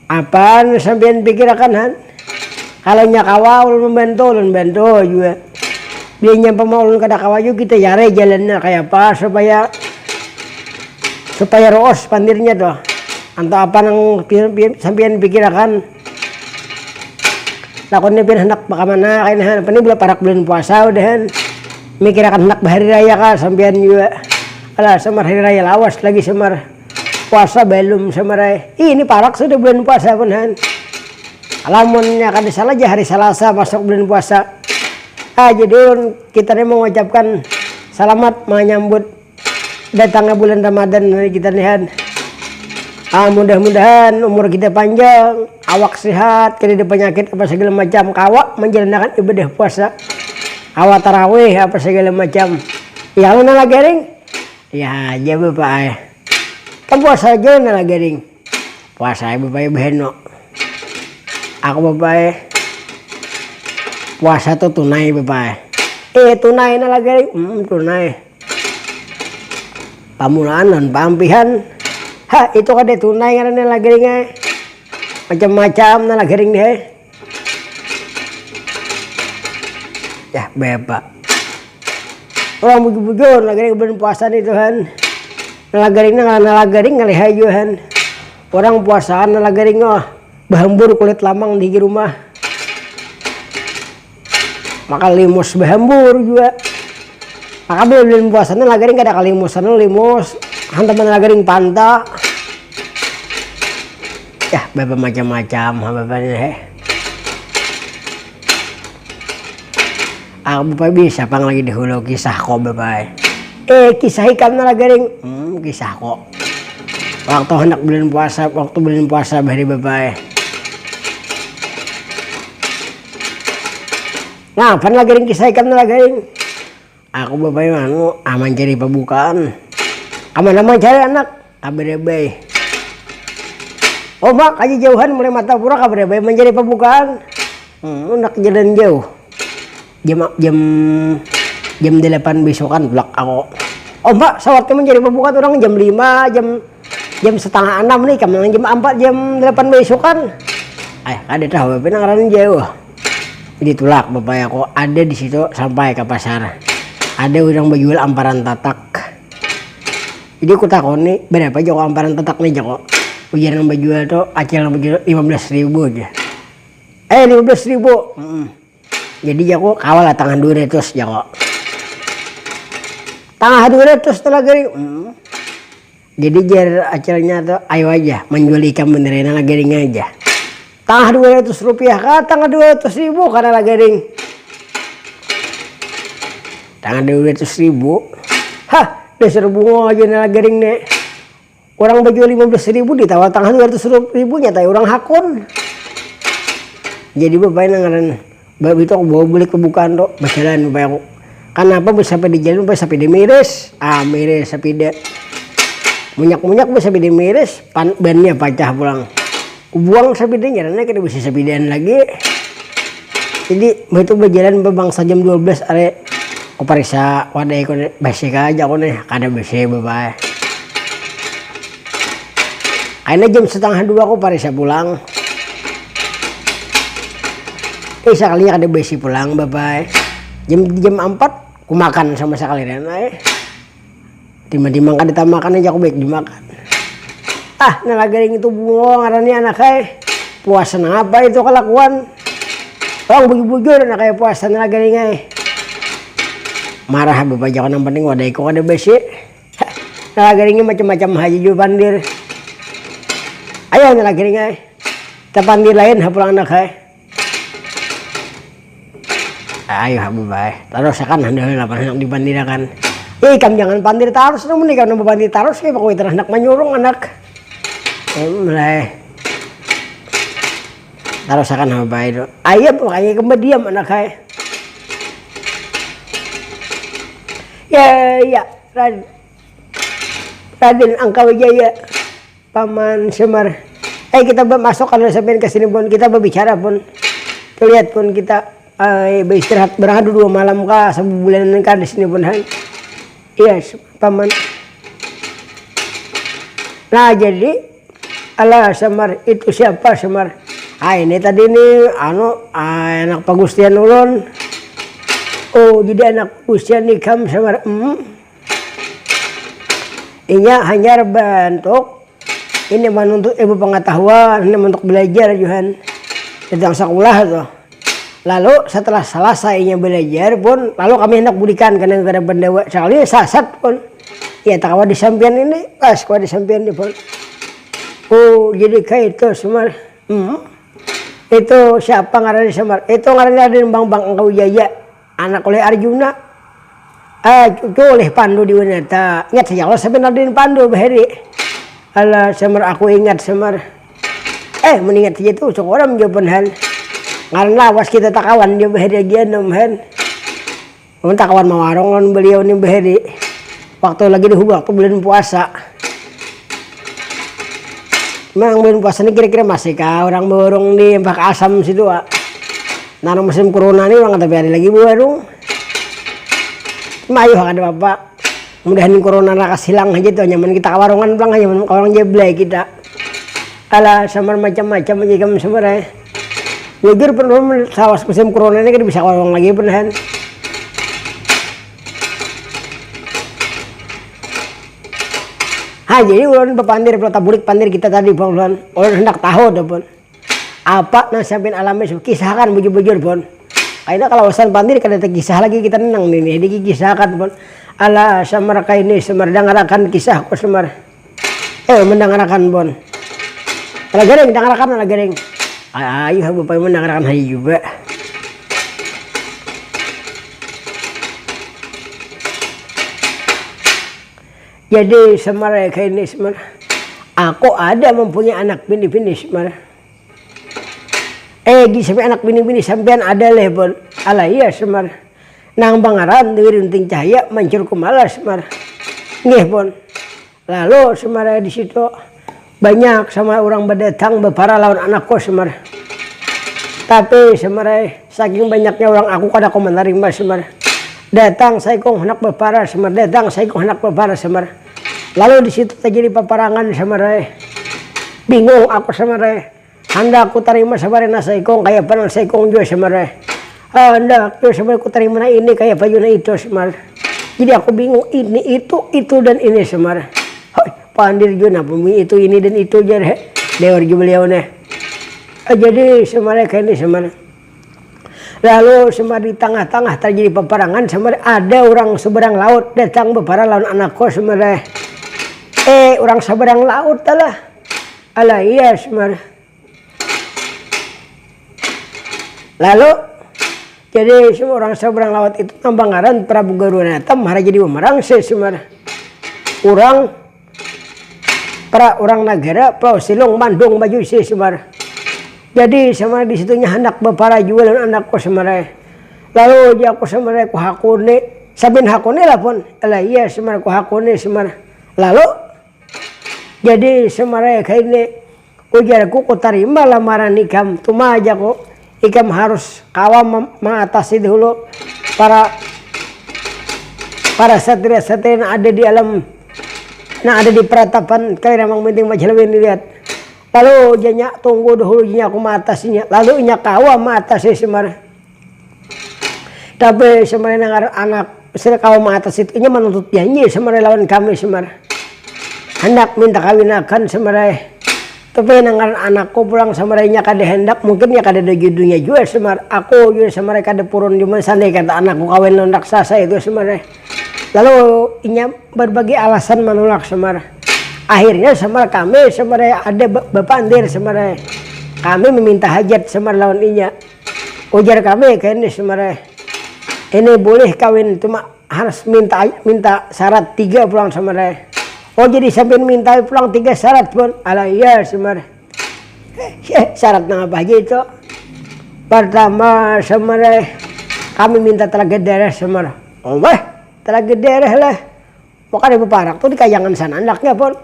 Apaan sampean pikirkan kalau nyakawa ulun membantu juga. Dia nyampe mau ulun kada kawa juga kita yare jalannya kayak apa supaya roos pandirnya tuh. Atau apa nang sampean pikirkan? Lakonnya pian hendak bagaimana kayak apa ini bulan puasa udahan. Mikirkan hendak hari raya kah sampean juga. Alah semar hari raya lawas lagi semar. Puasa belum semarai. Ini parak sudah bulan puasa pun alamunnya kada salah aja hari Selasa masuk bulan puasa. Jadi kita nih mengucapkan selamat menyambut datangnya bulan Ramadan kita nih. Mudah-mudahan umur kita panjang, awak sehat, kada ada penyakit apa segala macam, kawa menjalankan ibadah puasa. Kawa tarawih apa segala macam. Ya mana lagi ring? Ya aja bapak. Kan puasa aja na lagi ring. Puasa bapak beheno. Aku bapak puasa tuh tunai bapak. Tunai na lagi ring. Tunai. Pamulaan non pampihan. Itu kada tunai na lagi ring. Macam-macam na lagi ring deh. Ya bapak. Orang bujuk-bujuk lagi ring bulan puasa nih Tuhan. Nalagaring ngalihayuhan orang puasaan nalagaring bahambur kulit lamang di rumah maka limos bahambur juga maka belum puasaan nalagaring kada kalimusan limos hantaman nalagaring panta ya bapak macam-macam bapak aku bapak bisa pang lagi dihulu kisah kok bapak kisah ikan nalagaring kisah kok waktu hendak bulan puasa hari bapak nah pan lagaring kisah ikan nalagaring aku bapak aman cari pembukaan aman cari anak kabar-bay mak aja jauhan mulai mata pura kabar-bay mencari pembukaan nak jalan jauh jam 8 besokan blok aku. Mbak, sawatnya mencari pembukaan orang jam 5, jam setengah 6 nih, kamu jam 4, jam 8 besokan. Ada tahu bapak ngaran jauh. Jadi tulak bapak aku ada di situ sampai ke pasar. Ada orang berjual amparan tatak. Jadi aku takoni berapa joko amparan tatak nih joko. Ujian yang berjual tuh acil yang berjual 15.000 aja. 15.000. Jadi joko kawal tangan 200 joko. Tangah 200 lagi. Jadi jar acaranya tuh ayo aja menjual ikan beneran lagi ring aja. Tangah 200 rupiah kah tangah 200.000 karena lagi ring. Tangah 200.000. Dasar bunga aja lagi ring nih. Orang berjual 15.000 ditawar tangah 200.000 nyata orang hakun. Jadi bapak nangaran bapak itu aku bawa beli kebukaan tuh berjalan bapak aku. Kenapa bisa sampai di jalan sampai di miris? Miris sampai di munyak bisa sampai di miris, bannya pecah pulang. Buang sampai di jalan kita bisa sampai di lagi. Jadi itu berjalan bangsa jam 12 are aku parisa wadah aku besi aja aku nih kada besi bapak. Akhirnya jam 1:30 aku parisa pulang. Sekalinya kada besi pulang bapak. Jam 4 aku makan sama sekalian dimangkan ditamakan aja aku baik dimakan. Nalagaring itu bungo ngarannya anak puasa apa itu kelakuan. Orang bujur anak puasa nalagaring marah bapak jangan yang penting wadah iko ada besi. Nalagaringnya macam-macam haji juga pandir. Ayo nalagaring kita pandir lain hapulang anak ayo habu baik. Terus akan handal apa yang dipandirakan. Ikam jangan pandir tarus namun ikam nambah pandir tarus kayak pakai terus anak menyurung anak. Mulai. Terus akan habu baik. Ayo makanya kembali anak ya Raden Angkawijaya Paman Semar. Kita masuk kalau sampai ke sini pun kita berbicara pun. Lihat pun kita beristirahat berhadu 2 malam kah sebulan kah di sini pun iya paman. Nah jadi Semar itu siapa Semar? Ini tadi nih anak Pagustian ulun. Oh jadi anak Pagustian nikam Semar. Ini hanya bentuk ini menuntut ibu pengetahuan, ini untuk belajar Johan tentang sekolah tuh. Lalu setelah selesainya belajar pun, lalu kami hendak budikan ke negara Bandawa. Sekali sasat pun, ya tak kawa di sampian ini, pas kawa di sampian ini pun. Oh jadi kayak itu Semar. Itu siapa ngarannya Semar? Itu ngarannya Raden Bang Angkawijaya, anak oleh Arjuna. Cucu oleh Pandu di Winata. Ingat saja kalau sampai Raden Pandu bahari. Semar aku ingat Semar. Meningat saja itu seorang jawaban hal. Ngaran lawas kita takawan dia bahari agian nomhan. Takawan mawarong beliau nih bahari. Waktu lagi di waktu bulan puasa. Memang bulan puasa ini kira-kira masih kah orang borong di Mbak Asam situ Nano musim corona nih orang tapi hari lagi baru. Mayu ada bapak. Mudahan corona nakas hilang aja tuh nyaman kita kawarongan pulang aja orang jeblay kita. Semar macam-macam aja kamu sebenarnya. Jujur pernah sawas musim corona ini kan bisa orang lagi pernah. Jadi ulun bepandir pelota bulik pandir kita tadi pun ulun hendak tahu pun. Apa sampean alami kisahkan bujur-bujur pun. Akhirnya kalau urusan pandir kada kisah lagi kita nenang nih dikisahkan pun. Semar ini Semar dengarakan kisahku Semar. Mendengarkan pun. Lagaring dengarkan lagaring. Ayo bapak mendengarkan hari juga. Jadi Semar kayak ini Semar. Aku ada mempunyai anak bini-bini Semar. Sampai anak bini-bini sampean ada leh pun. Iya Semar. Nang Bangaran Dewi Runting Cahaya mancur kumalas Semar. Nggih pun. Lalu Semar di situ banyak sama orang berdatang berpara lawan anakku Semar. Tapi Semar saking banyaknya orang aku kada aku menerima Semar. Datang saya kong hendak berpara Semar. Datang saya kong hendak berpara Semar. Lalu di situ terjadi peperangan Semar. Bingung aku Semar. Hendak aku terima Semar saya kong kayak panang saya kong juga Semar. Hendak Semar aku terima ini kayak payuna itu Semar. Jadi aku bingung ini itu dan ini Semar. Pandir juga bumi itu ini dan itu aja dewar juga beliau nih. Jadi Semar kayak ini Semar. Lalu Semar di tengah-tengah terjadi peperangan Semar. Ada orang seberang laut datang berperang lawan anakku Semar. Orang seberang laut lah. Iya Semar. Lalu jadi semua orang seberang laut itu Bangaran Prabu Garunata mahara jadi pemerang Semar. Orang negara Pulau Silong Bandung baju Semar. Jadi Semar di situnya hendak berpara juga dengan anakku Semar. Lalu dia aku Semar ku hakune sabin hakune lah pun. Iya Semar ku hakune Semar. Lalu jadi Semar kayak ini ujarku ku terima lamaran ikam tuma aja ku ikam harus kawam mengatasi dulu para satria-satria yang ada di alam. Nah ada di peratapan kalian memang penting macam ini lihat. Lalu janya tunggu dahulu janya aku matasinya. Lalu nya kawa matasi Semar. Tapi Semar anak Misalnya kaum atas itu nya menuntut janji semare lawan kami semare. Hendak minta kawinakan semare. Tapi nangan anakku pulang semarainya kada hendak mungkin ya kada ada judunya juga semar. Aku juga semare kada purun cuma sandai kata anakku kawin lawan raksasa itu semare. Lalu inya berbagai alasan menolak semar. Akhirnya semar kami semare ada bapak andir semare. Kami meminta hajat semar lawan inya. Ujar kami kayak ini semare. Ini boleh kawin cuma harus minta syarat 3 pulang semare. Oh jadi sampai minta pulang 3 syarat pun. Alah iya semar. Syarat apa aja itu? Pertama semare kami minta telaga darah semar. Oh telaga darah lah. Makanya beparak tuh di kayangan sana anaknya pun.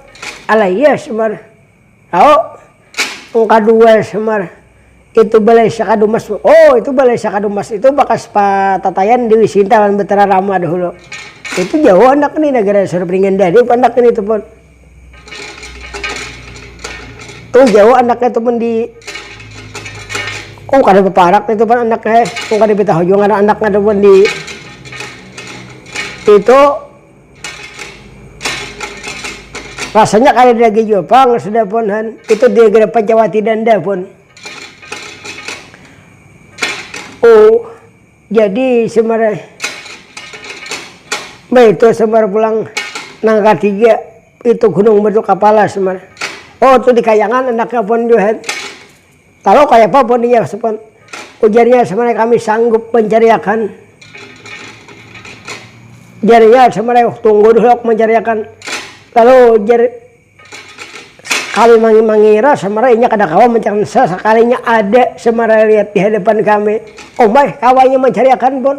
Alah iya semar. Tahu? Kedua semar. Itu balai sakadumas. Oh itu balai sakadumas itu bekas patatayan Dewi Sinta dan Betara Rama dahulu. Itu jauh anak ini negara Surpringen dari anak ini tuh pun. Tuh jauh anaknya tuh pun di. Oh kada beparak itu pun anaknya. Oh kada beta hujung anaknya tuh pun di. Itu rasanya kada lagi Jepang sudah pun han. Itu di negara Pancawati Danda pun. Oh jadi sebenarnya. Baik itu semar pulang nangka 3 itu gunung bentuk kepala semar. Oh itu di kayangan anaknya pun juga. Kalau kayak apa pun dia sepon. Ujarnya sebenarnya kami sanggup mencariakan. Jarinya sebenarnya tunggu dulu mencariakan. Lalu jari kali mangira sebenarnya kada kawan mencari sekalinya ada sebenarnya lihat di hadapan kami. Oh my kawannya mencariakan pun.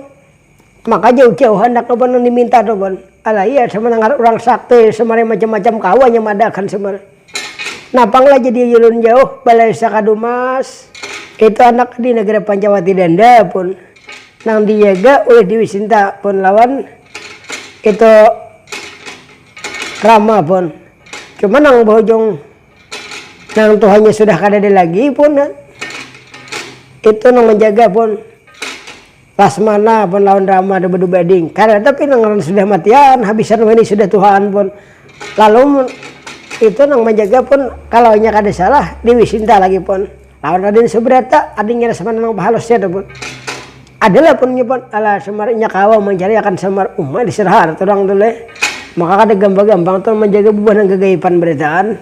Maka jauh-jauh hendak ke pun diminta tuh pun. Alah iya sebenarnya orang sakti sebenarnya macam-macam kawannya madakan sebenarnya. Napanglah jadi yulun jauh balai sakadumas. Itu anak di negara Pancawati Danda pun. Nang dijaga oleh Dewi Sinta pun lawan. Itu Rama pun. Cuma nang bojong. Nang Tuhannya sudah kada ada lagi pun. Itu nang menjaga pun. Lasmana pun lawan Rama ada bedu bading. Karena tapi nang sudah matian habisan ini sudah Tuhan pun. Lalu itu nang menjaga pun kalau nya kada salah Dewi Sinta lagi pun. Lawan Raden Subrata adingnya sama nang halusnya pun. Adalah pun nya pun ala semarnya kawa mencari akan semar umma diserahar orang dulu. Maka kada gampang-gampang tuh menjaga beban kegaiban beritaan.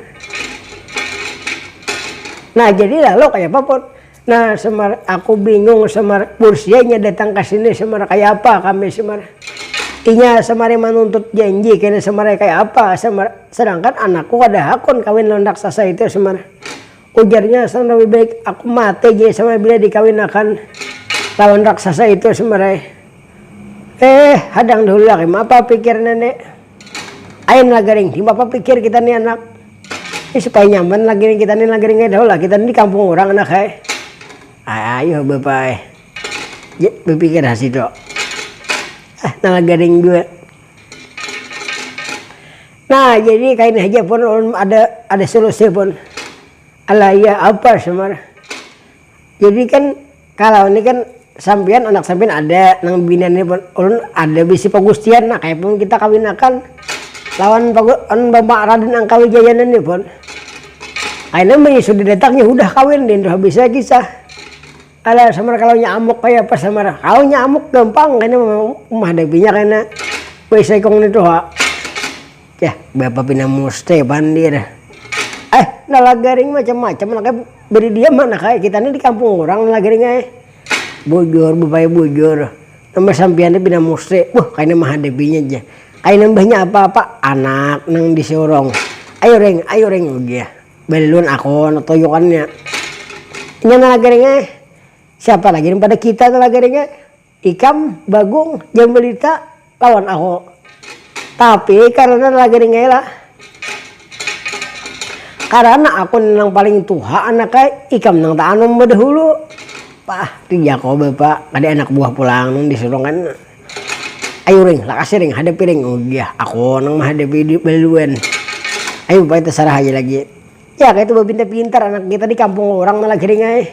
Nah jadi lalu kayak apa pun. Nah semar aku bingung semar bursianya datang ke sini semar kayak apa kami semar. Inya semar menuntut janji kena semar kayak apa semar. Sedangkan anakku ada hakun kawin lawan raksasa itu semar. Ujarnya semar lebih baik aku mati jadi semar bila dikawinakan lawan raksasa itu semar. Hadang dulu lagi apa pikir nenek. Ayo lagaring, di apa pikir kita nih anak. Ini supaya nyaman lagi kita nih lagaring dahulu lah kita di kampung orang anak ayo bapak berpikir hasil dok nah gading juga. Nah jadi kain aja pun ada solusi pun. Alah ya apa semar. Jadi kan kalau ini kan sampean anak sampean ada nang binan ini pun ada bisi pagustian. Nah kayak pun kita kawinakan lawan Bapak Raden Angkawijaya ini pun. Akhirnya sudah datangnya udah kawin dan bisa kisah. Alah samar kalau nyamuk kayak apa samar. Kalau nyamuk gampang karena menghadapinya karena bisa kong itu ha. Ya bapak pindah muste pandir. Nalagaring macam-macam nak beri dia mana kayak kita ini di kampung orang nalagaring bujur bapak bujur. Nomor sampian pindah muste. Wah kayaknya menghadapinya aja. Kayak nambahnya apa-apa anak nang disorong. Ayo reng dia. Belun aku toyokannya. Ini nalagaring siapa lagi pada kita nalagaringnya Ikam, Bagung, Jambelita lawan aku. Tapi karena nalagaringnya lah karena aku nang paling tua anaknya Ikam nang tanom dahulu. Pah dia kok bapak ada anak buah pulang nang disuruh kan. Ayo ring lakasi ring hadapi ring dia aku nang menghadapi di beluan. Ayo bapak itu sarah aja lagi. Ya kayak itu pintar-pintar anak kita di kampung orang nalagaringnya.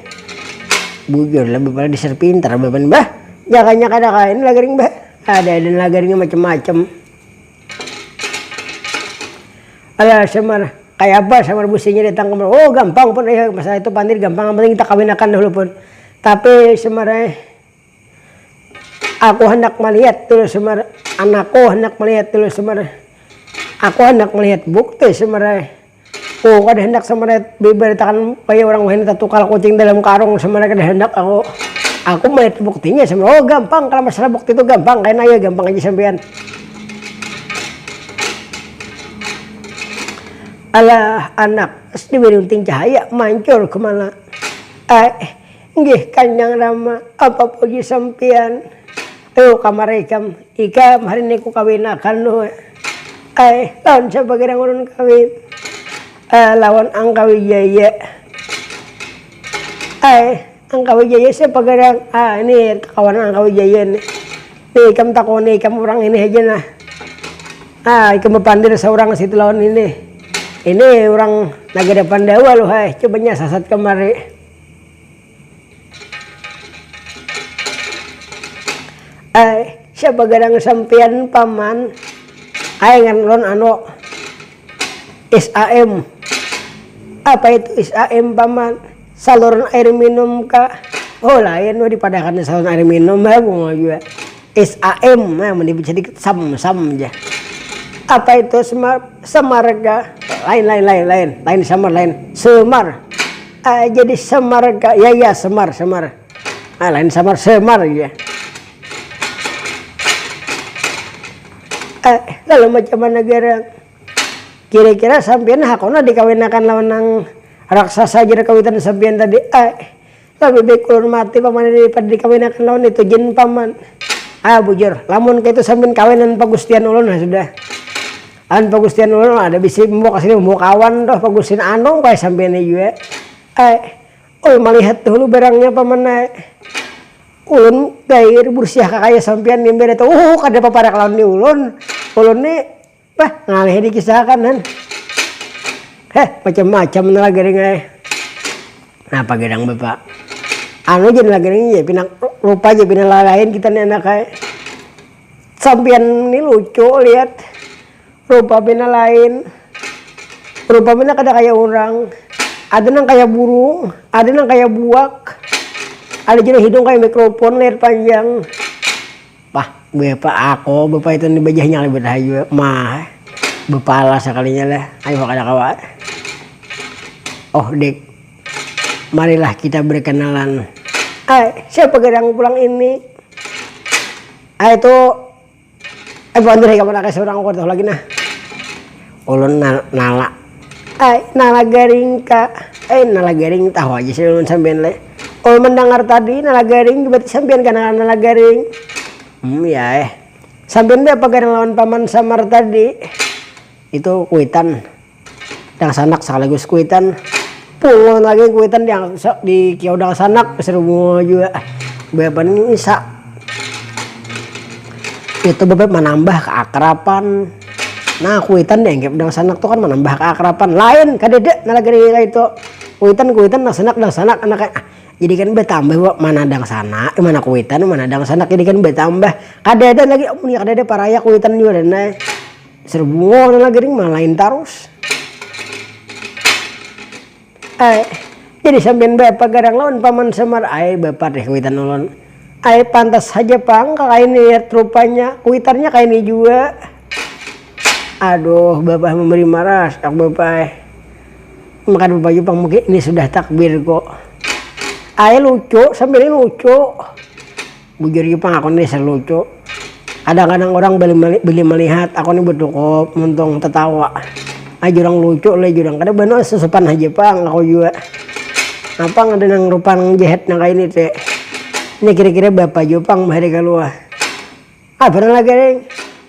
Bujur lebih pada diser pintar bapak bah jangannya kada kain lagi ring bah ada nalagaring macam-macam. Ada Semar kayak apa Semar businya datang kemari, oh gampang pun ya masalah itu pandir gampang, yang penting kita kawinakan dulu pun. Tapi Semar aku hendak melihat dulu Semar, anakku hendak melihat dulu Semar, aku hendak melihat bukti Semar. Oh kada hendak Semar diberitakan supaya orang wanita tukal kucing dalam karung Semar, kada hendak aku melihat buktinya Semar. Oh gampang, kalau masalah bukti itu gampang, kayaknya ya gampang aja sampean. Alah anak, pasti berunting cahaya mancur kemana? Nggih Kanjeng Rama, apa puji sampean? Ayo kamarekam, ika hari ini ku kawinakan lo. Lawan siapa kira ngurun kawin? Lawan Angka Wijaya. Angka Wijaya siapa kira? Ini kawan Angka Wijaya nih. Nih kamu takoni kamu orang ini aja nah. Kamu pandir seorang situ lawan ini. Ini orang Nagara Pandawa loh, coba nyasat kemari. Siapa gadang sampean paman? Ngan SAM. Apa itu SAM paman? Saluran air minum kah? Oh lain dipadakan saluran air minum bunga juga. SAM, bisa dikit sam aja. Apa itu Semarga? Lain Semar lain. Semar. Jadi Semarga. Ya Semar. Lain Semar ya. Lalu macam mana gerang? Kira-kira sampean hakona dikawinakan lawan nang raksasa aja kawitan sampean tadi. Lebih baik ulun mati paman daripada dikawinakan lawan itu jin paman. Bujur, lamun kayak itu sampean kawinan pagustian ulun sudah. Pagustian ulun ada bisa membawa kasih membawa kawan doh pagustian anong kayak sampean juga. Melihat dulu barangnya paman. Ulun gair bersih kakaya sampean nimber itu. Kada paparak lawan ni ulun nih ngalih dikisahkan kan. Macam-macam nalagaring Kenapa gedang bapak? Jadi nalagaring ya pinang lupa aja pinalalain kita nih anak sampean ini lucu lihat. Rupa pinalain. Rupa pina kada kayak orang. Ada nang kayak burung, ada nang kayak buak. Ada juga hidung kayak mikrofon leher panjang. Bapak aku, bapak itu di bajahnya lebih rahayu. Bapak lah sekalinya lah. Ayo kada kawan. Dek, marilah kita berkenalan. Siapa gedang pulang ini? Itu bantu kamu nak seorang aku lagi nah. Ulun nala. Nalagaring ka. Nalagaring tahu aja sih ulun sampean le. Ulun mendengar tadi nalagaring berarti sampean kana nalagaring. Ya sampean be apa gadang lawan paman Samar tadi? Itu kuitan. Dang sanak sekaligus kuitan. Pulon lagi kuitan yang di kiau dang sanak seru juga. Beban ini itu bebek menambah keakraban. Nah kuitan deh dang sanak tuh kan menambah keakraban. Lain kadede nalagaring kayak itu. Kuitan dang sanak anak jadi kan bertambah mana dang sana, mana kuitan, mana dang sanak jadi kan bertambah. Kadede lagi kadede paraya kuitan juga dan serbu nalagaring malah lain terus. Jadi sampean bapak gadang lawan paman Semar bapak deh kuitan ulun. Pantas saja pang kalau ini lihat rupanya kuitannya kayak ini juga. Aduh bapak memberi marah bapak. Makan bapak Jepang mungkin ini sudah takbir kok. Lucu sambil ini lucu. Bujur Jepang aku ini lucu. Kadang-kadang orang beli melihat aku ini bertukop muntung tertawa. Jurang lucu le jurang kada benar sesopan aja Jepang aku juga. Apa ada nang rupang jahat nang kayak ini teh. Ini kira-kira bapak Jepang hari keluar. Pernah lagi deh.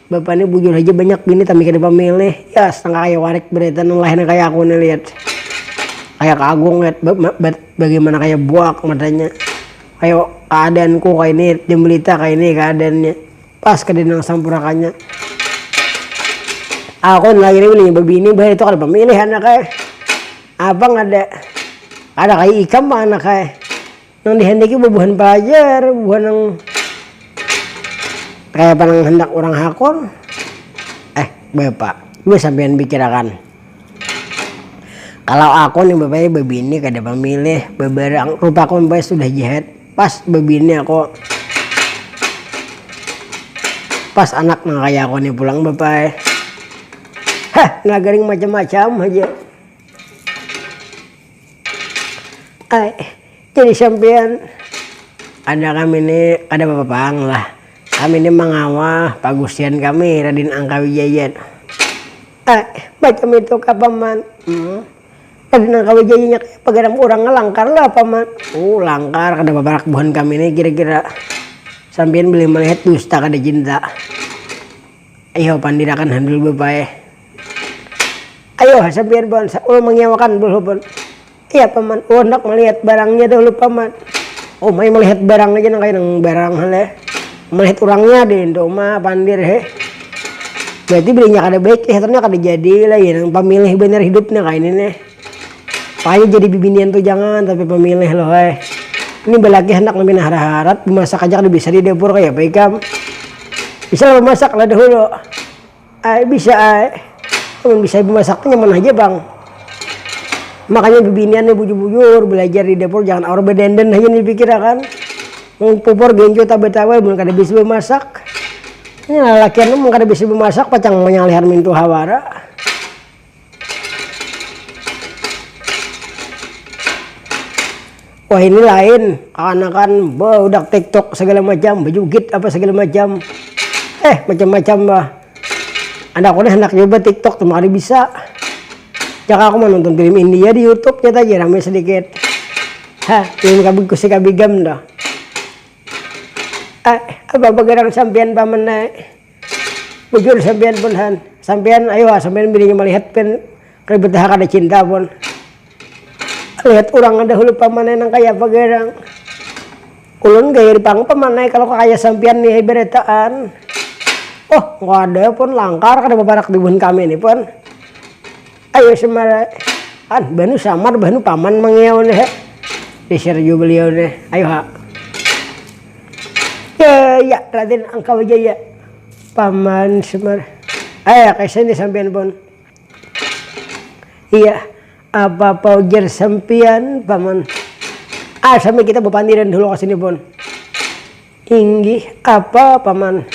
Bapak ini bujur aja banyak bini tapi kada pamilih. Ya setengah kayak warik berita nang lain kayak aku nih lihat. Kayak kagung lihat bagaimana kayak buak matanya. Kayak keadaanku kayak ini jemblita kayak ini keadaannya. Pas ke nang sampurakannya. Aku lagi ini babini bah itu kada pamilih anak kayak. Abang ada kayak ikam anak kayak. Nang dihendaki bubuhan pelajar, bubuhan nang kayak panang hendak orang hakon. Bapak, gue sampean pikirakan. Kalau aku nih bapaknya begini kada pemilih beberang rupa kompai sudah jahat. Pas begini aku, pas anak nang kayak aku nih pulang bapak. Nagaring macam-macam aja. Jadi sampean ada kami nih, ada bapak pang lah. Kami ini mengawal pagusian kami Raden Angkawijaya. Macam itu kah paman? Raden Angkawijaya kayak pegadam orang ngelangkar lah paman. Langkar kada babarak buhan kami ini kira-kira sampean beli melihat dusta kada cinta. Ayo pandirakan handul bapak. Ayo sampean bon, ulun menyewakan dulu bon. Iya paman, hendak melihat barangnya dulu paman. May melihat barang aja nang kayak nang barang hale. Melihat orangnya deh, itu mah pandir berarti belinya kada baik, ternyata kada jadi lah ya, pemilih bener hidupnya kayak ini nih. Pokoknya jadi bibinian tuh jangan, tapi pemilih loh Ini belaki hendak ngambil harat memasak aja kada bisa di dapur kayak apa ikam. Bisa lah memasak lah dahulu. Bisa bisa memasaknya nyaman aja bang. Makanya bibiniannya bujur-bujur belajar di dapur, jangan orang bedenden aja dipikirkan. Pupur genjo tabe-tabe mun kada bisa memasak. Ini lalakian mun kada bisa memasak pacang menyalihan mintu hawara. Wah ini lain, anak-anak budak TikTok segala macam, bejugit apa segala macam. Macam-macam bah. Anak aku hendak coba TikTok tuh mari bisa. Jangan aku nonton film India di YouTube nyata aja ramai sedikit. Film kabigam dah. Apa bergerak sampean paman bujur sampean pun sampean ayo sampean bininya melihat pen ribet kada cinta pun lihat orang ada hulu paman nang kaya bergerak ulun gaya dipang paman kalau kaya sampean nih beretaan nggak ada pun langkar kada babarak dibun kami ini pun ayo semara banu samar banu paman mangiau nih diserju beliau nih ayo Ya Raden Angkawijaya paman semar. Kayak sini sampean pun. Iya, apa paujar sampean paman. Sampai kita bepandiran dulu ke sini pun. Inggih apa paman?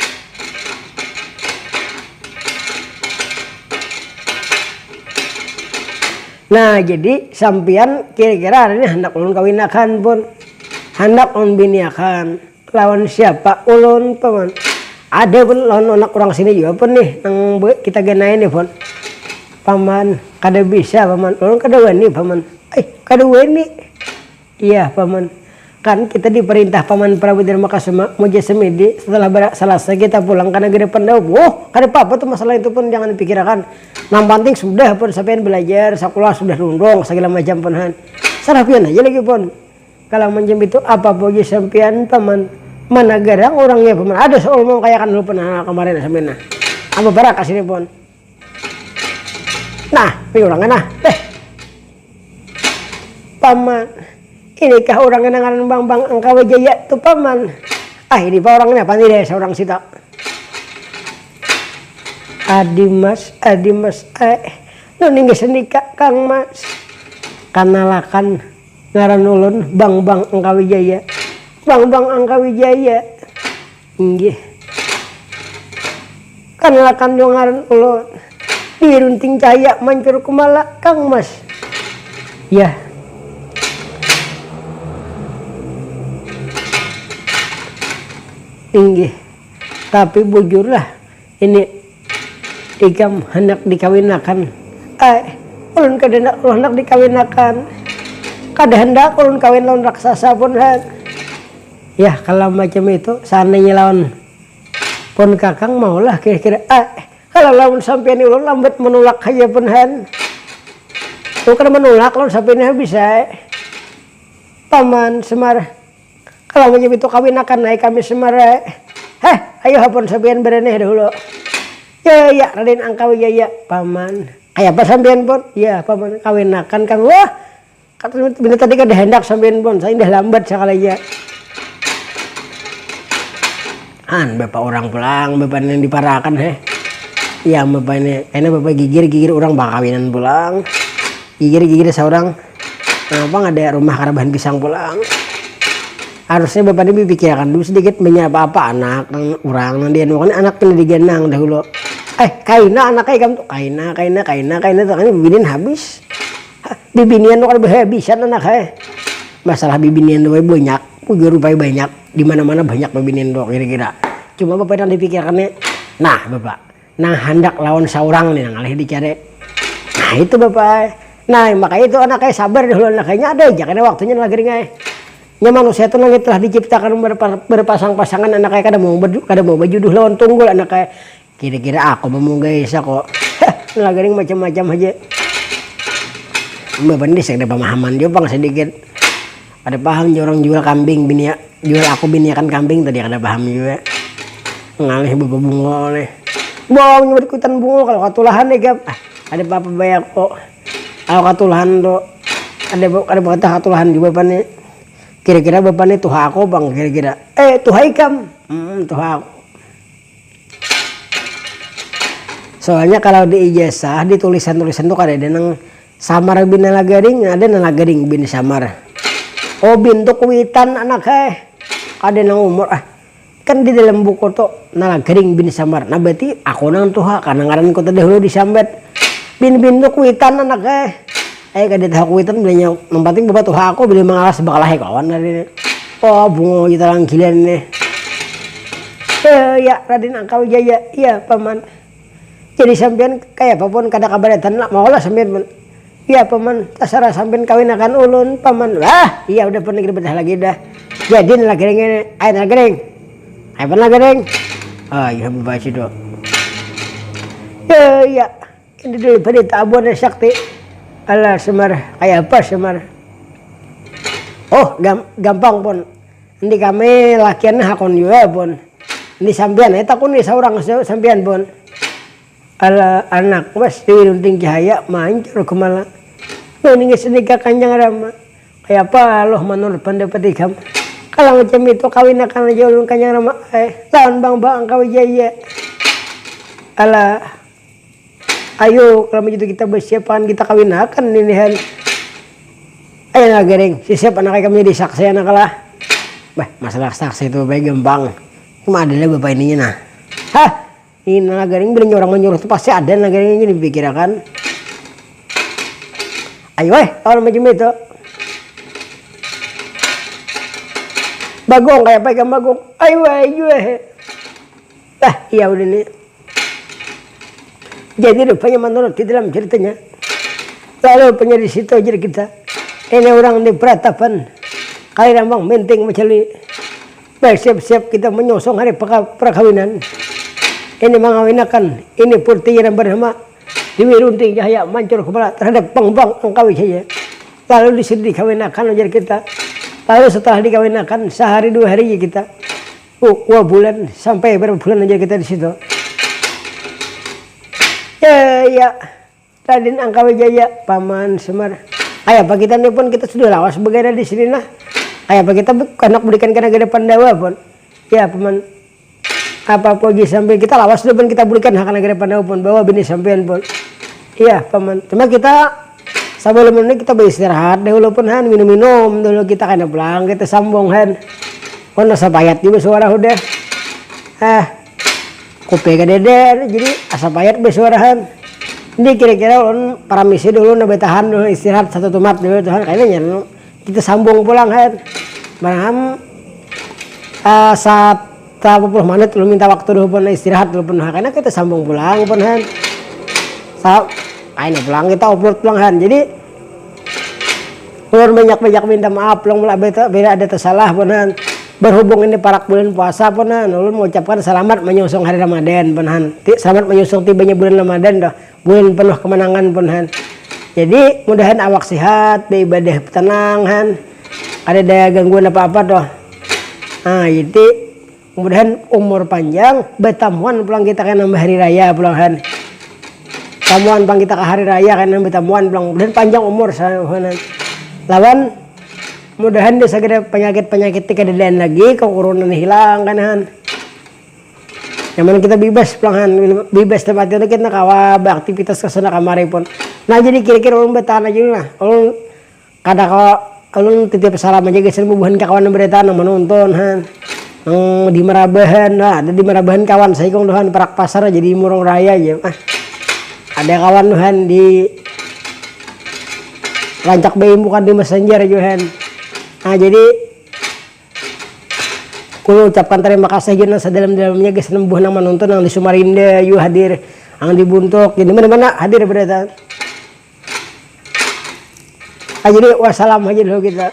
Nah, jadi sampean kira-kira hari ini hendak ulun kawinakan pun. Hendak ulun biniakan. Lawan siapa ulun paman? Ada pun lawan anak orang sini juga pun nih nang kita genain nih pun. Paman kada bisa paman, ulun kada wani paman. Kada wani. Iya paman. Kan kita diperintah paman Prabu Darmakasuma Moja Semedi setelah selesai kita pulang ke negeri Pandau. Kada apa-apa tuh masalah itu pun jangan dipikirkan. Yang penting sudah pun sampean belajar, sekolah sudah lundong segala macam pun sarapian aja lagi pun. Kalau macam itu apa bogi sampean paman? Mana garang orangnya paman? Ada soal mau kayak kan dulu pernah kemarin sampean apa barak kasini pun. Nah, ini orangnya paman. Inikah orang dengan Bang Angkawijaya tuh paman? Ini pak orangnya apa nih seorang sita? Adimas, nuning senika Kang Mas. Kanalakan ngaran ulun Bang Angkawijaya. Bang Angkawijaya. Nggih. Kanalakan yo ngaran ulun. Dirunting cahaya mancur kumala Kang Mas. Ya. Inggih. Tapi bujurlah ini ikam hendak dikawinakan. Ulun kada hendak dikawinakan. Kada hendak ulun kawin lawan raksasa pun ya kalau macam itu seandainya lawan pun kakang maulah kira-kira kalau lawan sampean ulun lambat menolak aja pun bukan menolak lawan sampean bisa paman Semar kalau macam itu kawinakan naik kami Semar ayo hapon sampean bereneh dulu ya Raden Angkawijaya paman kayak apa sampean pun ya paman kawinakan kang bina tadi kan hendak sampean pun saya dah lambat sekali aja Bapak orang pulang, bapak yang diparakan iya bapak ini, karena bapak gigir orang bakal kawinan pulang, gigir seorang, kenapa nggak ada rumah karabahan pisang pulang, harusnya bapak ini pikirkan dulu sedikit menyapa apa anak orang, nanti anak ini digenang dahulu, kaina anak kayak kaina tuh kan bibinin habis, bibinian tuh kan habisan anak masalah bibinian tuh banyak, punya rupai banyak, di mana banyak bibinian tuh kira-kira. Cuma bapak yang dipikirkannya, nah bapak, nah hendak lawan seorang nih ngalih dicari, nah itu bapak, nah makanya itu anaknya sabar dulu anaknya ada aja karena waktunya lagi ngai, manusia itu nanti telah diciptakan berpasang-pasangan anaknya kada mau baju dulu lawan tunggul anaknya, kira-kira aku mau guys aku, lagi macam-macam aja, bapak ini saya ada pemahaman juga bang sedikit, ada paham orang jual kambing bini jual aku biniakan kambing tadi ada paham juga. Ngalih bapak bunga nih bawang nyebut ikutan bunga kalau katulahan nih gap ada papa bayar kok kalau katulahan tuh ada kata katulahan juga bapak nih kira-kira bapak nih tuh aku bang kira-kira tuh haikam tuh aku soalnya kalau di ijazah di tulisan-tulisan tuh ada nang samar bin nalagaring ada nalagaring bin samar bin tuh kuitan anak ada nang umur kan di dalam buku tuh nalagaring bin samar nah berarti aku nang tuh karena ngaran kota dahulu disambet bin tuh kuitan anak kada tahu kuitan belinya mempenting bapak tuh aku beli mengalas bakal kawan dari bungo kita lang kilan nih ya Raden Angka Wijaya iya paman jadi sampean kayak apapun kada kabaratan lah mau lah sampean iya paman tasara sampean kawin akan ulun paman iya udah pernah kita bedah lagi dah jadi nalagaring ini nalagaring apa nalagaring iya bapak sido ya ini dulu pada tabuan sakti alah semar kayak apa semar gampang pun ini kami lakian hakon juga pun ini sampean takun nih seorang sampean pun ala anak mas diwirunting cahaya mancur kemana ini sedikit kanjang rama kayak apa loh menurut pendapat ikam kalau macam itu kawin akan aja ulun kanjang rama lawan bang Angka Wijaya ala ayo kalau begitu kita bersiapan kita kawin akan ini han ayo nagering siap anak kami jadi saksi anak lah masalah saksi itu baik gampang cuma ada lah bapak ininya nah ini nagering beli orang menyuruh itu pasti ada nagering ini dipikirkan ayo kalau macam itu bagong kayak apa bagong ayo iya udah nih jadi rupanya menurut di dalam ceritanya lalu punya di situ jadi kita ini orang di peratapan kali rambang menting mencari siap-siap kita menyosong hari perkawinan ini mengawinakan ini purti yang bernama Dewi Runting Cahaya mancur kepala terhadap bang Angka Wijaya lalu disini dikawinakan jadi kita lalu setelah dikawinakan sehari 2 hari kita 2 bulan sampai berapa bulan aja kita di situ ya Raden Angka Wijaya paman Semar kayak apa kita nih pun kita sudah lawas sebagai di sini nah kayak apa kita anak berikan karena gede Pandawa pun ya paman apa lagi sampai kita lawas sudah pun kita berikan hak negara Pandawa pun bawa bini sampean pun iya paman cuma kita sebelum ini kita beristirahat dahulu pun han minum dulu kita kena pulang kita sambung han pun asa payat juga suara udah kopi kadeder jadi asa payat bersuarahan ini kira-kira para misi dulu nabe tahan dulu istirahat satu tomat dulu tuhan kayaknya kita sambung pulang han barang saat 30 menit lu minta waktu dulu pun istirahat dulu pun karena kita sambung pulang pun han kayaknya pulang kita upload pulang han jadi ulun banyak minta maaf long beda ada tersalah pun han berhubung ini parak bulan puasa pun han ulun mengucapkan selamat menyusung hari Ramadan pun han selamat menyusung tibanya bulan Ramadan dah bulan penuh kemenangan pun han jadi mudahan awak sehat beribadah tenang han ada daya gangguan apa-apa doh jadi mudahan umur panjang betamuan pulang kita kan nambah hari raya pulang han tamuan pang kita ke hari raya kan betamuan pulang mudahan panjang umur sana lawan mudahan dia segera penyakit tidak lagi kekurunan hilang kan han Yang mana kita bebas pelangan, bebas tempat itu kita kawa beraktivitas ke sana kamari pun. Nah jadi kira-kira ulun bertahan aja lah. Ulun kada kawa ulun titip salam aja guys, bubuhan kawan berita nang menonton han. Di Marabahan, nah ada di Marabahan kawan saya kong dohan Perak Pasar jadi Murong Raya aja. Ada kawan dohan di Rancak Bayi bukan di Messenger Johan. Nah jadi kulo ucapkan terima kasih gina sedalam-dalamnya guys nembuh nang menonton yang di Samarinda yu hadir, yang di Buntuk, jadi mana-mana hadir berita. Jadi wassalam aja dulu kita.